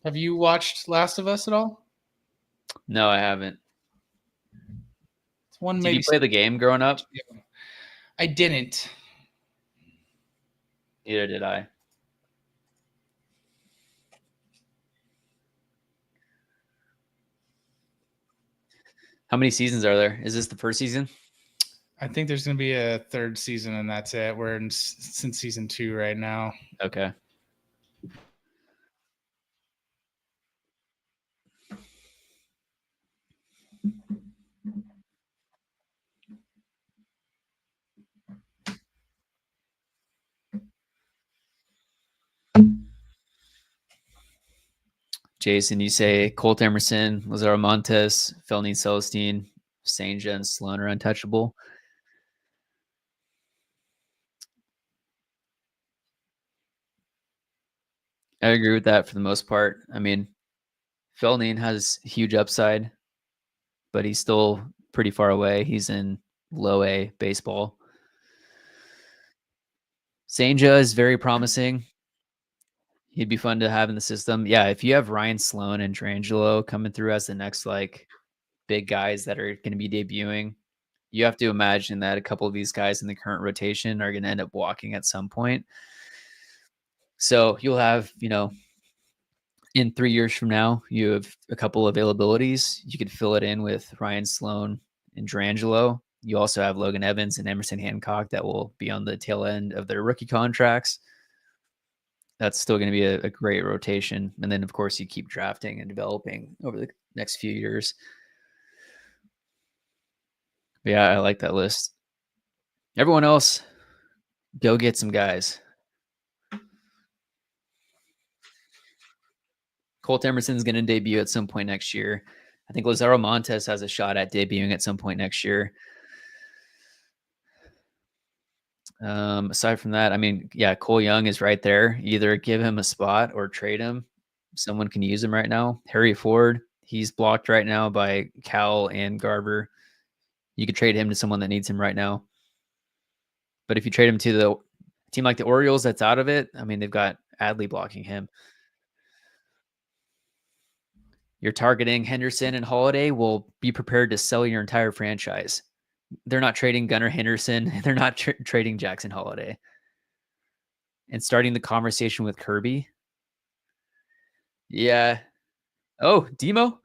Have you watched Last of Us at all? No, I haven't. It's one. Did Maybe you play the game growing up? I didn't. Neither did I. How many seasons are there? Is this the first season? I think there's going to be a third season, and that's it. We're in since season 2 right now. Okay. Jason, you say Colt Emerson, Lazaro Montes, Felnine Celestine, Sanja, and Sloan are untouchable. I agree with that for the most part. I mean, Felnine has huge upside, but he's still pretty far away. He's in low A baseball. Sanja is very promising. He'd be fun to have in the system. Yeah, if you have Ryan Sloan and Drangelo coming through as the next like big guys that are going to be debuting, you have to imagine that a couple of these guys in the current rotation are going to end up walking at some point. So you'll have, in 3 years from now, you have a couple availabilities. You could fill it in with Ryan Sloan and Drangelo. You also have Logan Evans and Emerson Hancock that will be on the tail end of their rookie contracts. That's still going to be a great rotation. And then, of course, you keep drafting and developing over the next few years. But yeah, I like that list. Everyone else, go get some guys. Colt Emerson's going to debut at some point next year. I think Lazaro Montes has a shot at debuting at some point next year. Aside from that, I mean, yeah, Cole Young is right there. Either give him a spot or trade him. Someone can use him right now. Harry Ford, he's blocked right now by Cal and Garver. You could trade him to someone that needs him right now. But if you trade him to the team like the Orioles that's out of it, I mean, they've got Adley blocking him. You're targeting Henderson and Holiday, will be prepared to sell your entire franchise. They're not trading Gunnar Henderson. They're not trading Jackson Holiday. And starting the conversation with Kirby. Yeah. Oh, Demo?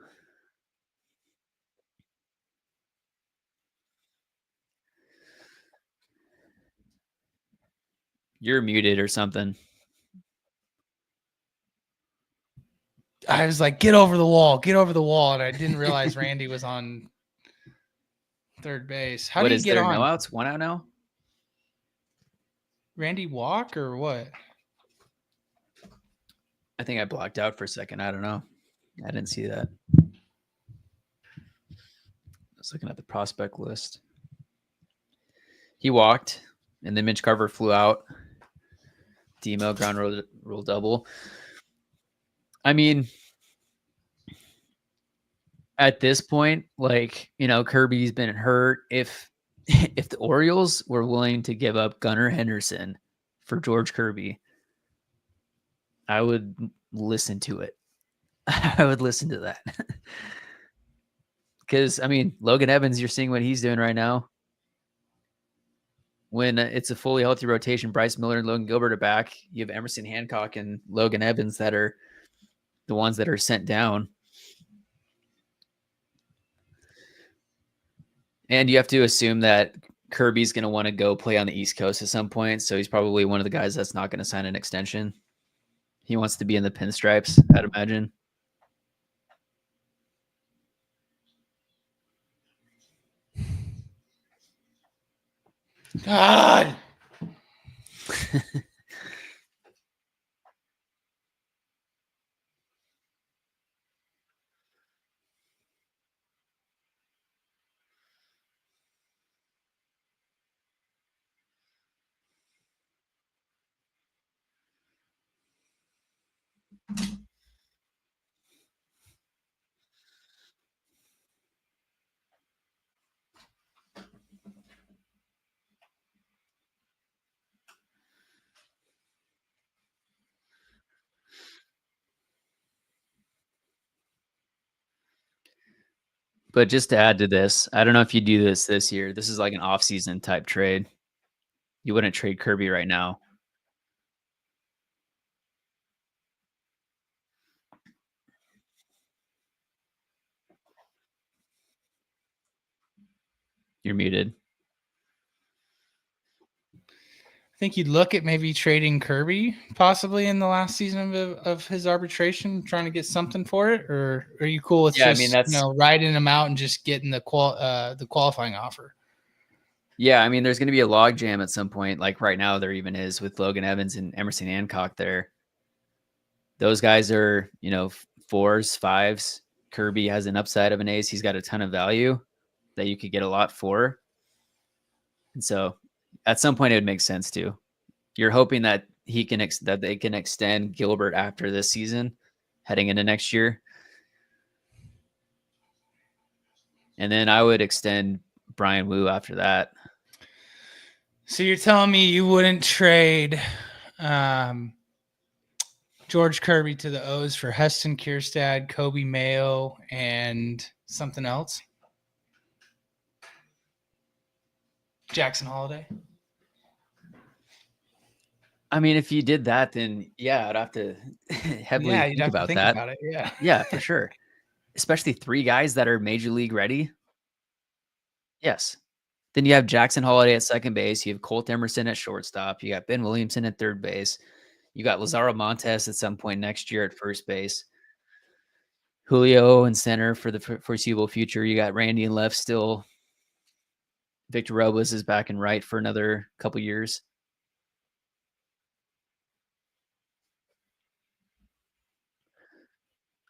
You're muted or something. I was like, get over the wall. And I didn't realize Randy was on third base. How do you get on? No outs? 1 out now? Randy walk or what? I think I blocked out for a second. I don't know. I didn't see that. I was looking at the prospect list. He walked, and then Mitch Carver flew out. Demo ground rule double. I mean, at this point, like, Kirby's been hurt. If the Orioles were willing to give up Gunnar Henderson for George Kirby, I would listen to it. I would listen to that. Because, I mean, Logan Evans, you're seeing what he's doing right now. When it's a fully healthy rotation, Bryce Miller and Logan Gilbert are back. You have Emerson Hancock and Logan Evans that are the ones that are sent down. And you have to assume that Kirby's going to want to go play on the East Coast at some point. So he's probably one of the guys that's not going to sign an extension. He wants to be in the pinstripes, I'd imagine. God. But just to add to this, I don't know if you do this year. This is like an off-season type trade. You wouldn't trade Kirby right now. You're muted. I think you'd look at maybe trading Kirby possibly in the last season of his arbitration, trying to get something for it, or are you cool with just riding him out and just getting the qualifying offer? Yeah, I mean, there's going to be a log jam at some point. Like right now, there even is with Logan Evans and Emerson Hancock there. Those guys are, 4s, 5s. Kirby has an upside of an ace. He's got a ton of value that you could get a lot for. And so at some point, it would make sense too. You're hoping that that they can extend Gilbert after this season, heading into next year. And then I would extend Brian Wu after that. So you're telling me you wouldn't trade George Kirby to the O's for Heston Kierstad, Kobe Mayo, and something else? Jackson Holiday? I mean, if you did that, then yeah, I'd have to heavily think about that. About it. Yeah. Yeah, for sure. Especially 3 guys that are major league ready. Yes. Then you have Jackson Holiday at second base. You have Colt Emerson at shortstop. You got Ben Williamson at third base. You got Lazaro Montes at some point next year at first base. Julio in center for the foreseeable future. You got Randy in left still. Victor Robles is back in right for another couple years.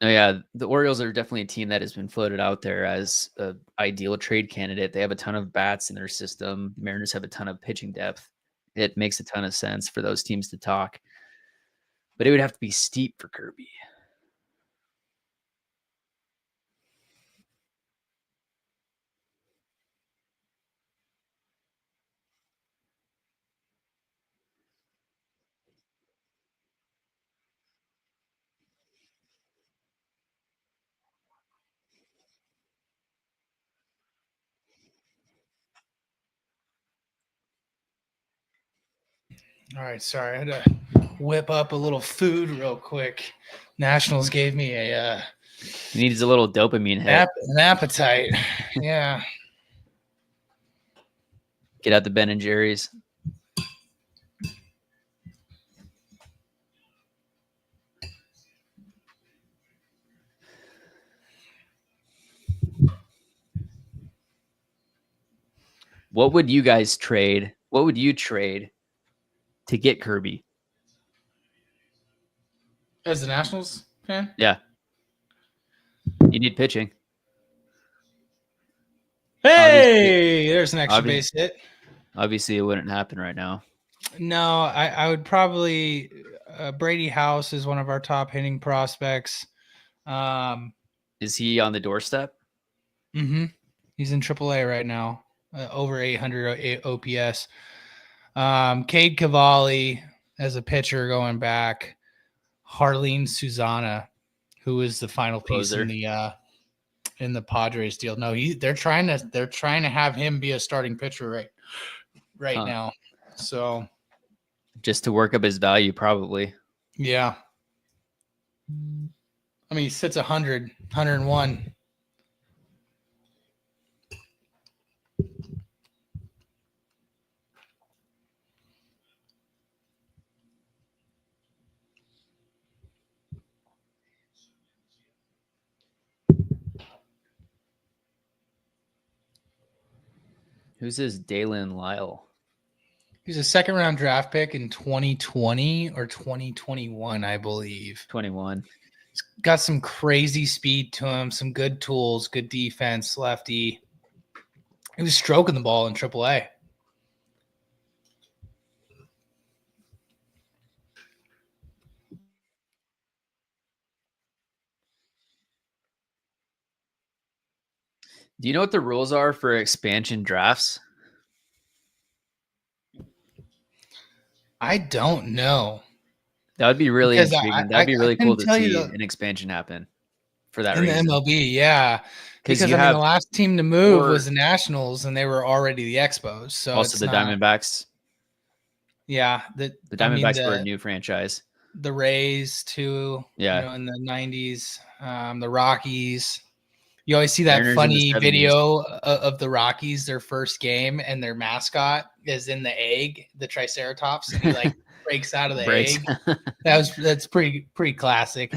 Oh, yeah, the Orioles are definitely a team that has been floated out there as an ideal trade candidate. They have a ton of bats in their system. The Mariners have a ton of pitching depth. It makes a ton of sense for those teams to talk. But it would have to be steep for Kirby. All right, sorry. I had to whip up a little food real quick. Nationals gave me He needs a little dopamine hit. An appetite. Yeah. Get out the Ben and Jerry's. What would you guys trade? What would you trade to get Kirby? As the Nationals fan? Yeah. You need pitching. Hey, there's an extra base hit. Obviously, it wouldn't happen right now. No, I would probably Brady House is one of our top hitting prospects. Is he on the doorstep? Mm-hmm. He's in AAA right now, over 800 OPS. Cade Cavalli as a pitcher going back. Harleen Susana, who is the final piece in the Padres deal. No, they're trying to have him be a starting pitcher right now. So just to work up his value, probably. Yeah. I mean, he sits 100, 101. Who's this Dalen Lyle? He's a second-round draft pick in 2020 or 2021, I believe. 21. He's got some crazy speed to him, some good tools, good defense, lefty. He was stroking the ball in AAA. Do you know what the rules are for expansion drafts? I don't know. That would be really intriguing. That'd be really cool to see an expansion happen. for that in reason. the MLB. Yeah, because you I mean, have the last team to move four- was the Nationals, and they were already the Expos. So also it's the not, Diamondbacks. Yeah, The Diamondbacks were a new franchise. The Rays too. Yeah. You know, in the 90s, the Rockies. You always see that Mariners in the funny 70s. video of the Rockies, their first game, and their mascot is in the egg, the Triceratops, and he like breaks out of the egg. That's pretty classic.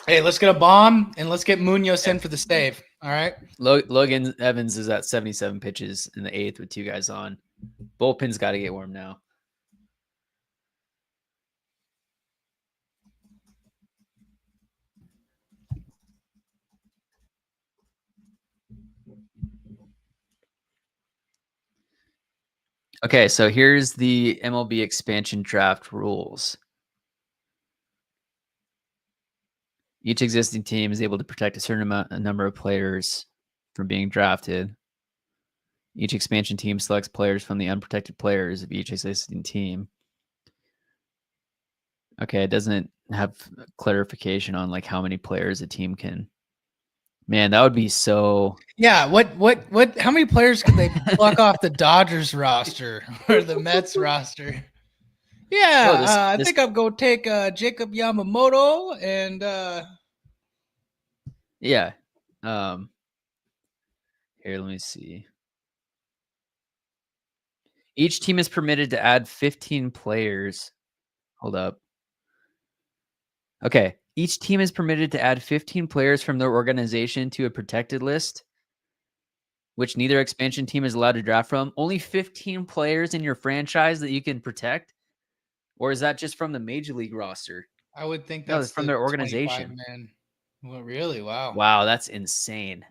Hey, let's get a bomb and let's get Munoz in for the save. All right. Logan Evans is at 77 pitches in the 8th with 2 guys on. Bullpen's got to get warm now. Okay, so here's the MLB expansion draft rules. Each existing team is able to protect a number of players from being drafted. Each expansion team selects players from the unprotected players of each existing team. Okay, it doesn't have clarification on like how many players a team can. Man, that would be so. Yeah, what? How many players could they pluck off the Dodgers roster or the Mets roster? Yeah, I think I'm gonna take Jacob Yamamoto and yeah. Here, let me see. Each team is permitted to add 15 players. Hold up. Okay. Each team is permitted to add 15 players from their organization to a protected list, which neither expansion team is allowed to draft from. Only 15 players in your franchise that you can protect? Or is that just from the major league roster? I would think No, that's from their organization. Man. Well, really? Wow. Wow, that's insane.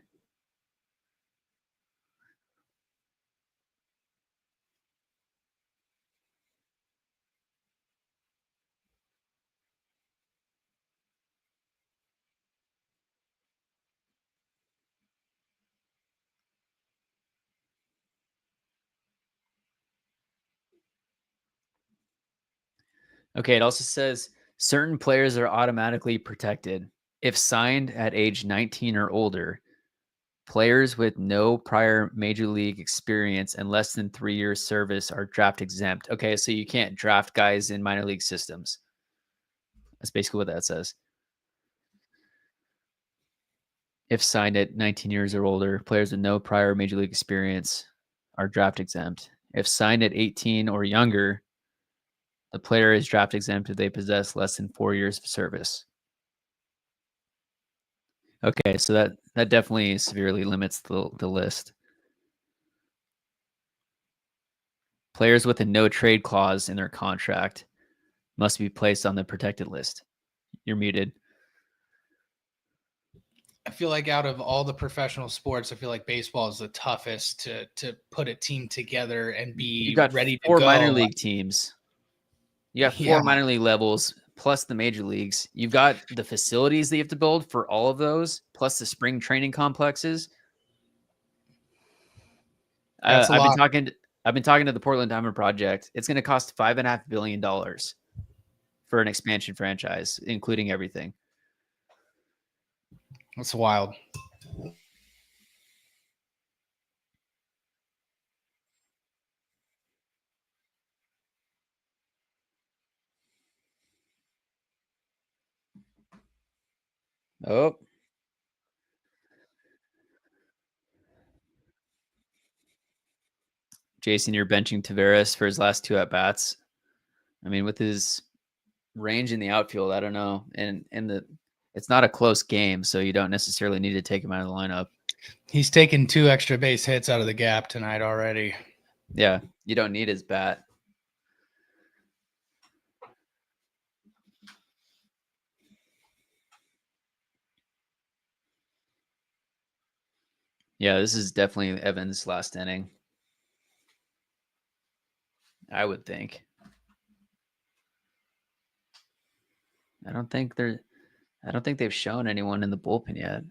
Okay, it also says certain players are automatically protected if signed at age 19 or older. Players with no prior major league experience and less than 3 years service are draft exempt. Okay, so you can't draft guys in minor league systems. That's basically what that says. If signed at 19 years or older, players with no prior major league experience are draft exempt. If signed at 18 or younger, the player is draft exempt if they possess less than 4 years of service. Okay, so that definitely severely limits the list. Players with a no trade clause in their contract must be placed on the protected list. You're muted. I feel like out of all the professional sports, I feel like baseball is the toughest to put a team together and be ready to go. 4 minor league teams. You got 4 minor league levels plus the major leagues. You've got the facilities that you have to build for all of those, plus the spring training complexes. I've been talking to the Portland Diamond Project. It's going to cost $5.5 billion for an expansion franchise, including everything. That's wild. Oh. Jason, you're benching Tavares for his last 2 at-bats. I mean, with his range in the outfield, I don't know. And it's not a close game, so you don't necessarily need to take him out of the lineup. He's taken 2 extra base hits out of the gap tonight already. Yeah, you don't need his bat. Yeah, this is definitely Evans' last inning. I would think. I don't think they've shown anyone in the bullpen yet.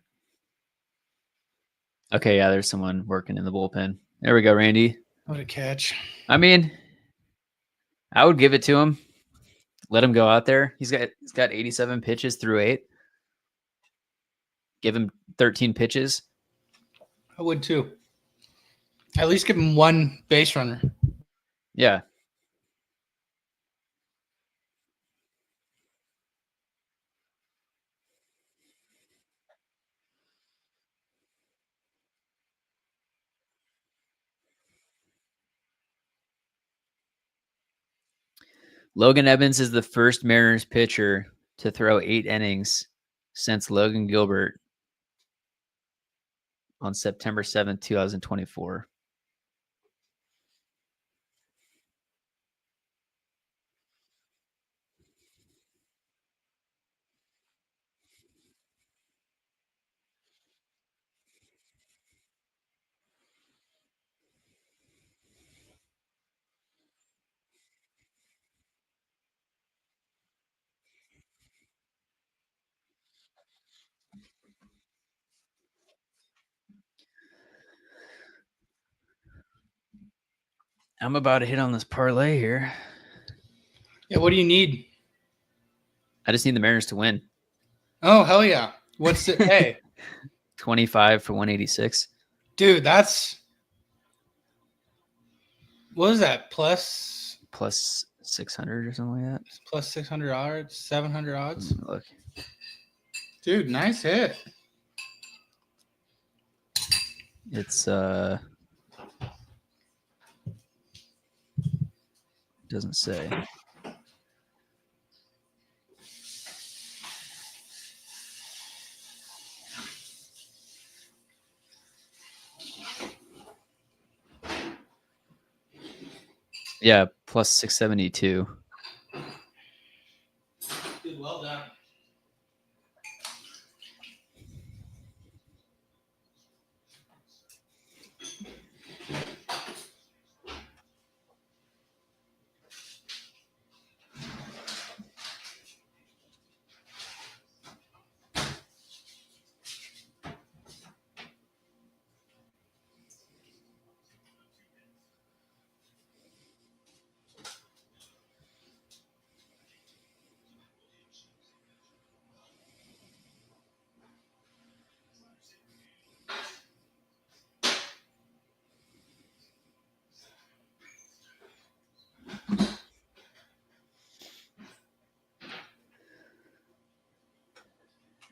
Okay, yeah, there's someone working in the bullpen. There we go, Randy. What a catch. I mean, I would give it to him. Let him go out there. He's got 87 pitches through 8. Give him 13 pitches. I would too. At least give him one base runner. Yeah. Logan Evans is the first Mariners pitcher to throw 8 innings since Logan Gilbert on September 7th, 2024. I'm about to hit on this parlay here. Yeah, what do you need? I just need the Mariners to win. Oh, hell yeah. What's it pay? 25 for 186. Dude, that's... What is that? Plus 600 or something like that. plus 600 odds, 700 odds. Look. Dude, nice hit. It's doesn't say. Yeah, plus 672. Dude, well done.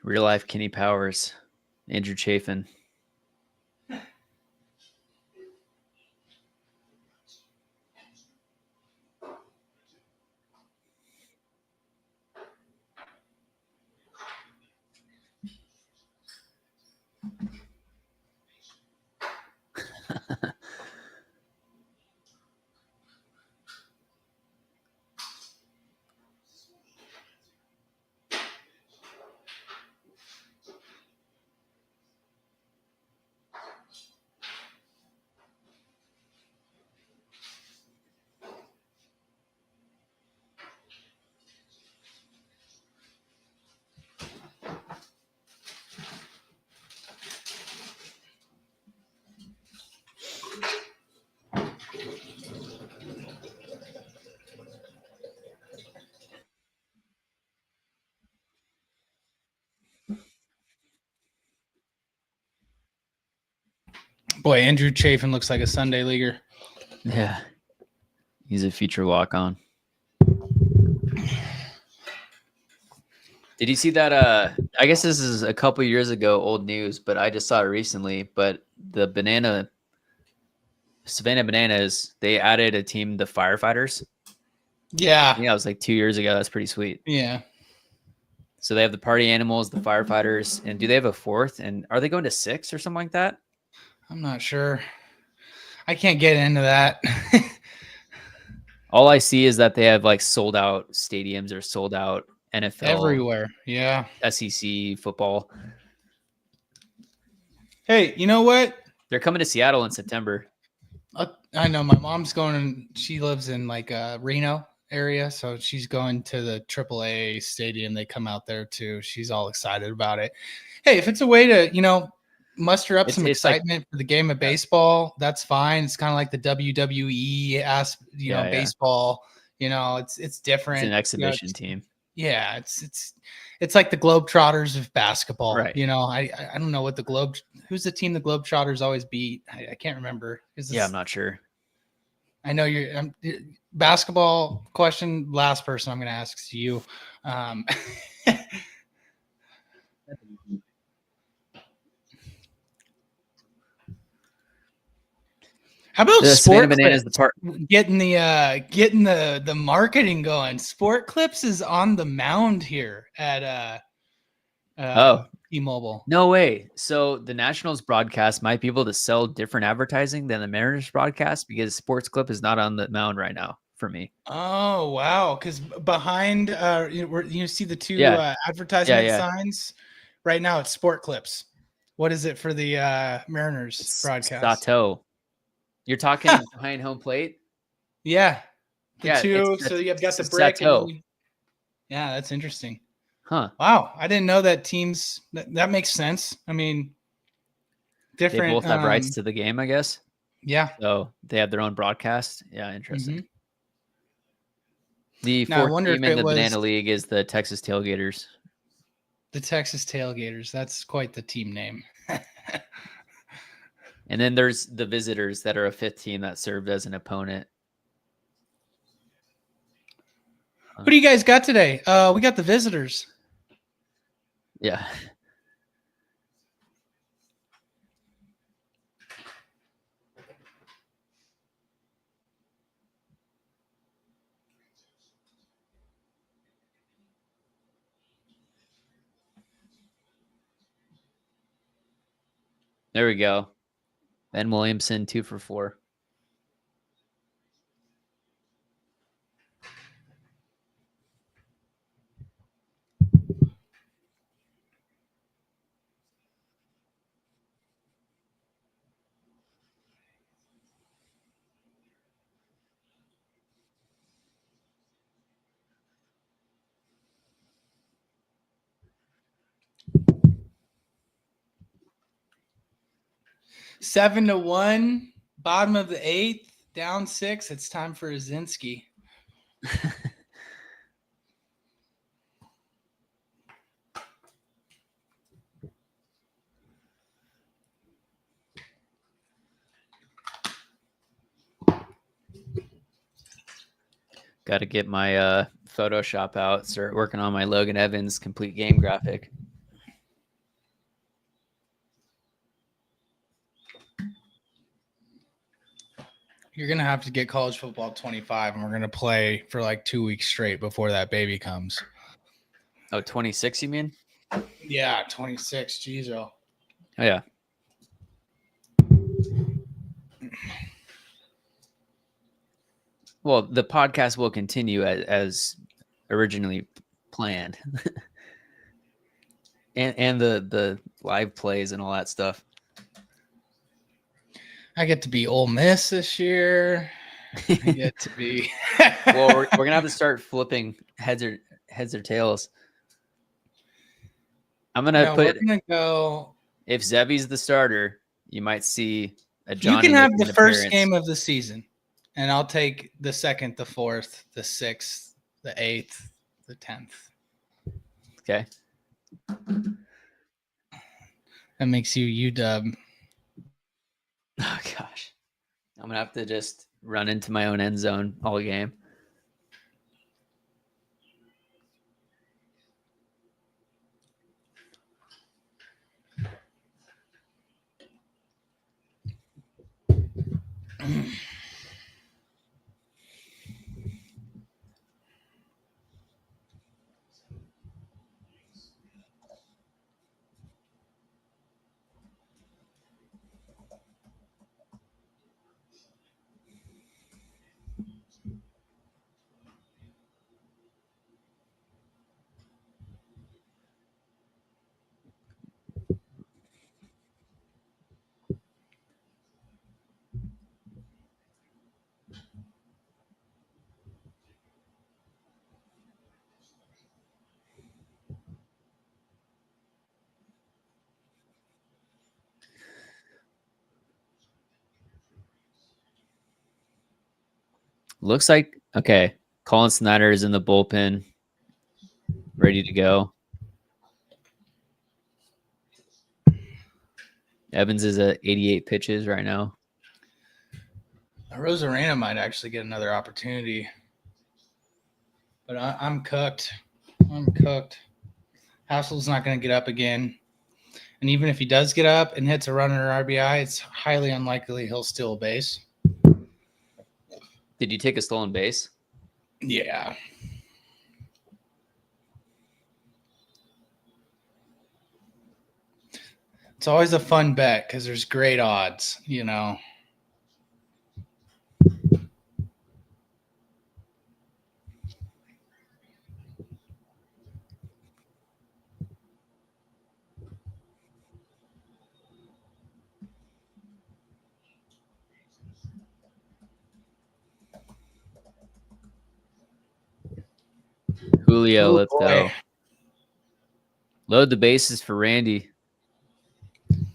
Real life Kenny Powers, Andrew Chafin. Boy, Andrew Chafin looks like a Sunday leaguer. Yeah. He's a future walk-on. Did you see that? I guess this is a couple years ago, old news, but I just saw it recently. But the Savannah Bananas, they added a team, the Firefighters. Yeah. Yeah, it was like 2 years ago. That's pretty sweet. Yeah. So they have the party animals, the Firefighters, and do they have a fourth? And are they going to 6 or something like that? I'm not sure. I can't get into that. All I see is that they have like sold out stadiums or sold out NFL, everywhere. Yeah. SEC football. Hey, you know what? They're coming to Seattle in September. I know my mom's going. She lives in like Reno area, so she's going to the AAA stadium. They come out there too. She's all excited about it. Hey, if it's a way to, muster up some excitement for the game of baseball, that's fine. It's kind of like the WWE baseball. You know, it's different. It's an exhibition you know, team. Yeah, it's like the Globetrotters of basketball. Right. You know, I don't know what who's the team the Globetrotters always beat. I can't remember. I'm not sure. I know basketball question. Last person I'm going to ask is you. How about The Sport Savannah Bananas, Clips? the part Getting the marketing going. Sport Clips is on the mound here at T-Mobile. No way. So the Nationals broadcast might be able to sell different advertising than the Mariners broadcast because Sports Clip is not on the mound right now for me. Oh wow! Because behind you see the two advertisement signs. Right now it's Sport Clips. What is it for the Mariners broadcast? Sato. You're talking behind home plate? Yeah. Two. So you've got the brick. Yeah, that's interesting. Huh. Wow. I didn't know that teams that makes sense. I mean, different. They both have rights to the game, I guess. Yeah. So they have their own broadcast. Yeah, interesting. Mm-hmm. The fourth team in the Banana League is the Texas Tailgaters. The Texas Tailgaters. That's quite the team name. And then there's the Visitors that are a fifth team that served as an opponent. Who do you guys got today? We got the Visitors. Yeah. There we go. Ben Williamson, 2 for 4. Seven to 1, bottom of the 8th, down 6. It's time for Azinski. Got to get my Photoshop out, start working on my Logan Evans complete game graphic. You're going to have to get college football 25, and we're going to play for like 2 weeks straight before that baby comes. Oh, 26, you mean? Yeah, 26. Jeez, oh, yeah. Well, the podcast will continue as originally planned. and the live plays and all that stuff. I get to be Ole Miss this year. I get to be. Well, we're gonna have to start flipping heads or tails. I'm gonna We're gonna go. If Zebby's the starter, you might see a Johnny. You can have the first game of the season, and I'll take the 2nd, the 4th, the 6th, the 8th, the 10th. Okay. That makes you UW. Oh gosh, I'm gonna have to just run into my own end zone all game. Looks like okay. Colin Snyder is in the bullpen, ready to go. Evans is at 88 pitches right now. Rosarena might actually get another opportunity. But I'm cooked. I'm cooked. Hassel's not going to get up again. And even if he does get up and hits a runner or RBI, it's highly unlikely he'll steal a base. Did you take a stolen base? Yeah. It's always a fun bet because there's great odds, you know. Julio, Ooh, let's boy. go. Load the bases for Randy.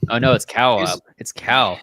Oh, no, it's Cal up. It's Cal.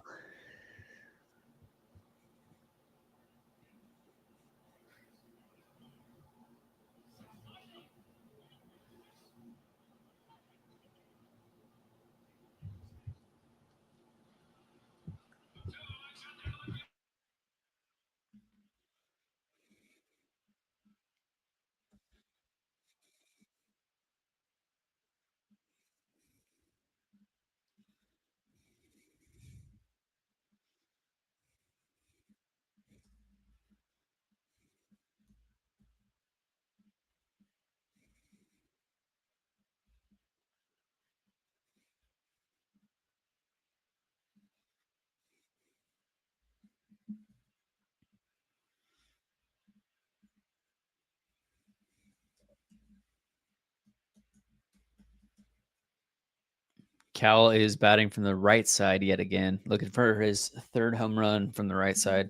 Cal is batting from the right side yet again, looking for his third home run from the right side.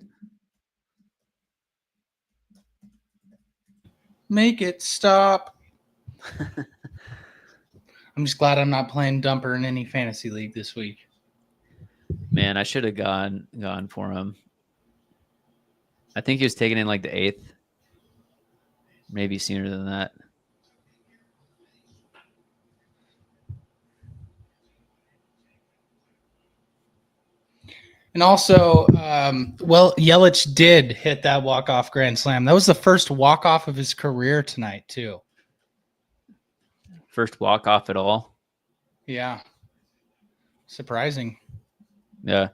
Make it stop. I'm just glad I'm not playing Dumper in any fantasy league this week. Man, I should have gone for him. I think he was taken in like the 8th. Maybe sooner than that. And also, Yelich did hit that walk-off grand slam. That was the first walk-off of his career tonight, too. First walk-off at all. Yeah. Surprising. Yeah.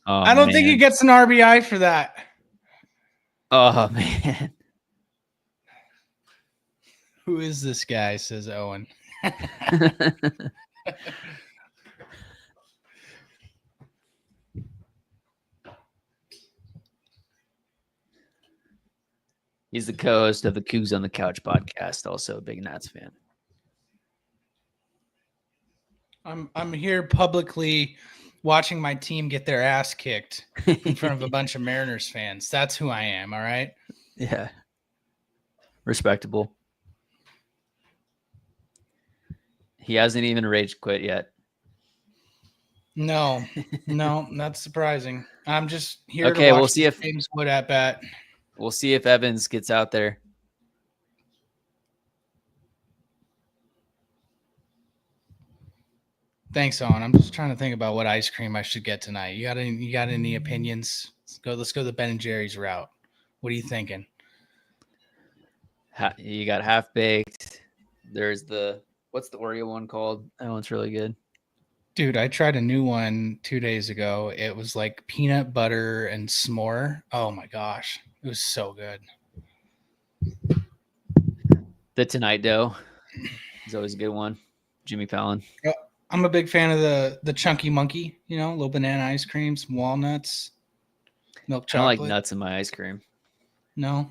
Oh, I don't think he gets an RBI for that. Oh, man. Who is this guy, says Owen. He's the co-host of the Cougs on the Couch podcast, also a big Nats fan. I'm here publicly watching my team get their ass kicked in front of a bunch of Mariners fans. That's who I am, all right? Yeah. Respectable. He hasn't even rage quit yet. No, that's surprising. I'm just here Okay, to watch we'll see if James Wood at bat. We'll see if Evans gets out there. Thanks, Owen. I'm just trying to think about what ice cream I should get tonight. You got any opinions? Let's go the Ben and Jerry's route. What are you thinking? You got half baked. There's what's the Oreo one called? That one's really good. Dude, I tried a new one 2 days ago. It was like peanut butter and s'more. Oh my gosh. It was so good. The Tonight Dough is always a good one. Jimmy Fallon. I'm a big fan of the Chunky Monkey, little banana ice cream, some walnuts, milk I don't chocolate. like nuts in my ice cream. No.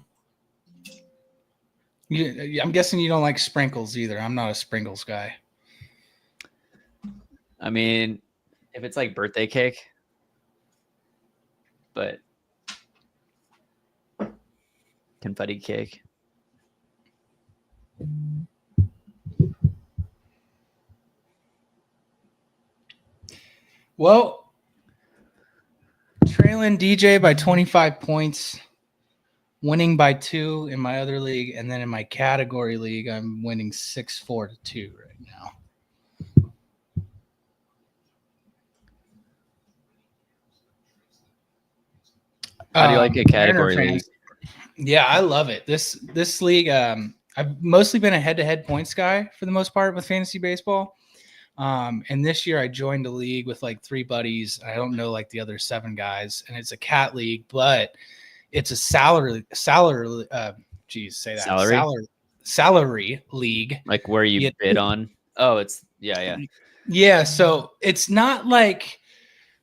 I'm guessing you don't like sprinkles either. I'm not a sprinkles guy. I mean, if it's like birthday cake, but confetti cake. Well, trailing DJ by 25 points, winning by 2 in my other league, and then in my category league, I'm winning 6-4-2 right now. How do you like a category league? Yeah, I love it. This league, I've mostly been a head-to-head points guy for the most part with fantasy baseball. And this year I joined a league with like 3 buddies. I don't know like the other 7 guys, and it's a cat league, but it's a salary league. Like where you bid on. Oh, it's yeah. So it's not like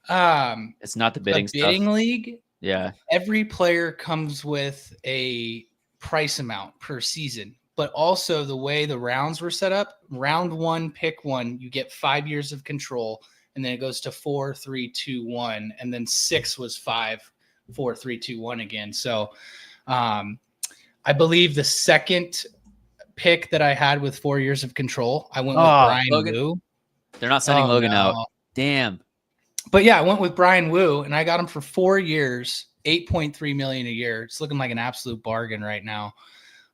it's not the bidding league. Yeah. Every player comes with a price amount per season, but also the way the rounds were set up, round 1, pick 1, you get 5 years of control, and then it goes to 4, 3, 2, 1, and then 6 was 5, 4, 3, 2, 1 again. So I believe the second pick that I had with 4 years of control, I went with Brian Wu. They're not sending Logan out. Damn. But yeah, I went with Brian Wu, and I got him for 4 years, $8.3 million a year. It's looking like an absolute bargain right now,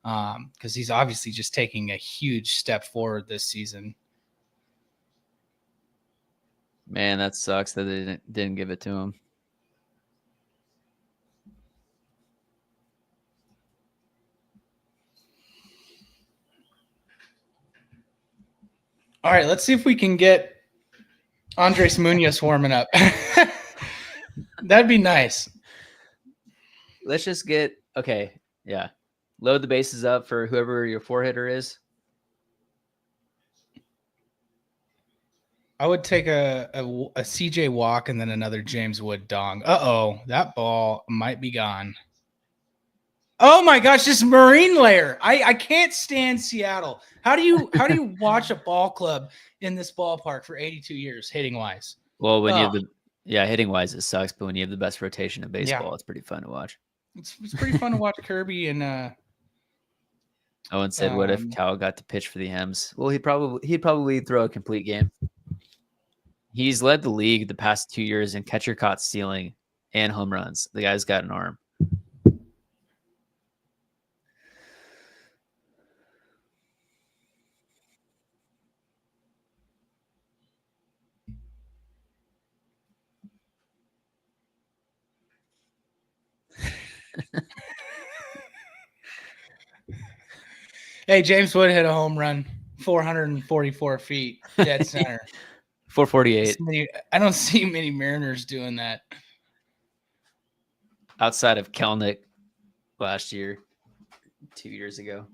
because he's obviously just taking a huge step forward this season. Man, that sucks that they didn't give it to him. All right, let's see if we can get Andres Munoz warming up. That'd be nice. Let's just get load the bases up for whoever your 4-hitter is. I would take a CJ walk and then another James Wood dong. That ball might be gone. Oh my gosh, this Marine layer. I can't stand Seattle. How do you watch a ball club in this ballpark for 82 years hitting wise? Well, when you have hitting wise it sucks, but when you have the best rotation in baseball, it's pretty fun to watch. It's pretty fun to watch Kirby and Owen said, "What if Cal got to pitch for the Hems?" Well, he'd probably throw a complete game. He's led the league the past 2 years in catcher caught stealing and home runs. The guy's got an arm. Hey, James Wood hit a home run, 444 feet, dead center. 448. I don't see many Mariners doing that. Outside of Kelnick last year, 2 years ago.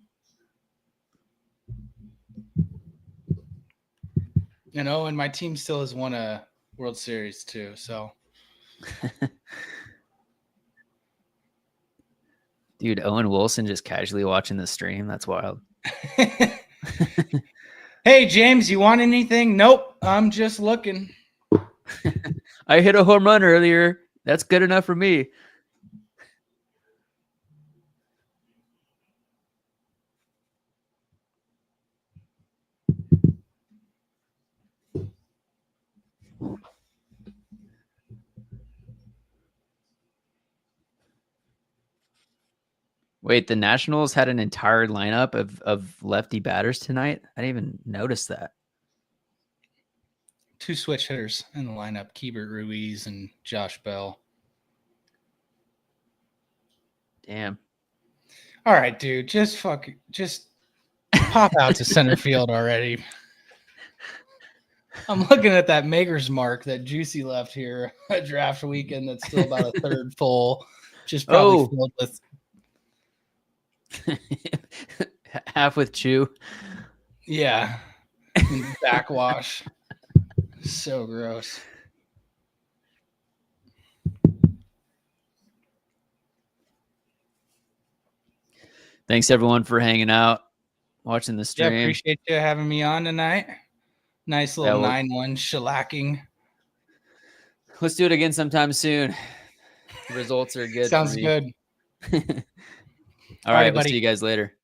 And my team still has won a World Series too, so. Dude, Owen Wilson just casually watching the stream. That's wild. Hey, James, you want anything? Nope, I'm just looking. I hit a home run earlier. That's good enough for me. Wait, the Nationals had an entire lineup of lefty batters tonight? I didn't even notice that. 2 switch hitters in the lineup, Keibert Ruiz and Josh Bell. Damn. All right, dude, just pop out to center field already. I'm looking at that maker's mark that Juicy left here at draft weekend that's still about a third full, just probably filled with half with chew. Yeah. Backwash. So gross. Thanks everyone for hanging out, watching the stream. Yeah, appreciate you having me on tonight. Nice little 9-1 shellacking. Let's do it again sometime soon. The results are good. Sounds good. All right, we'll see you guys later.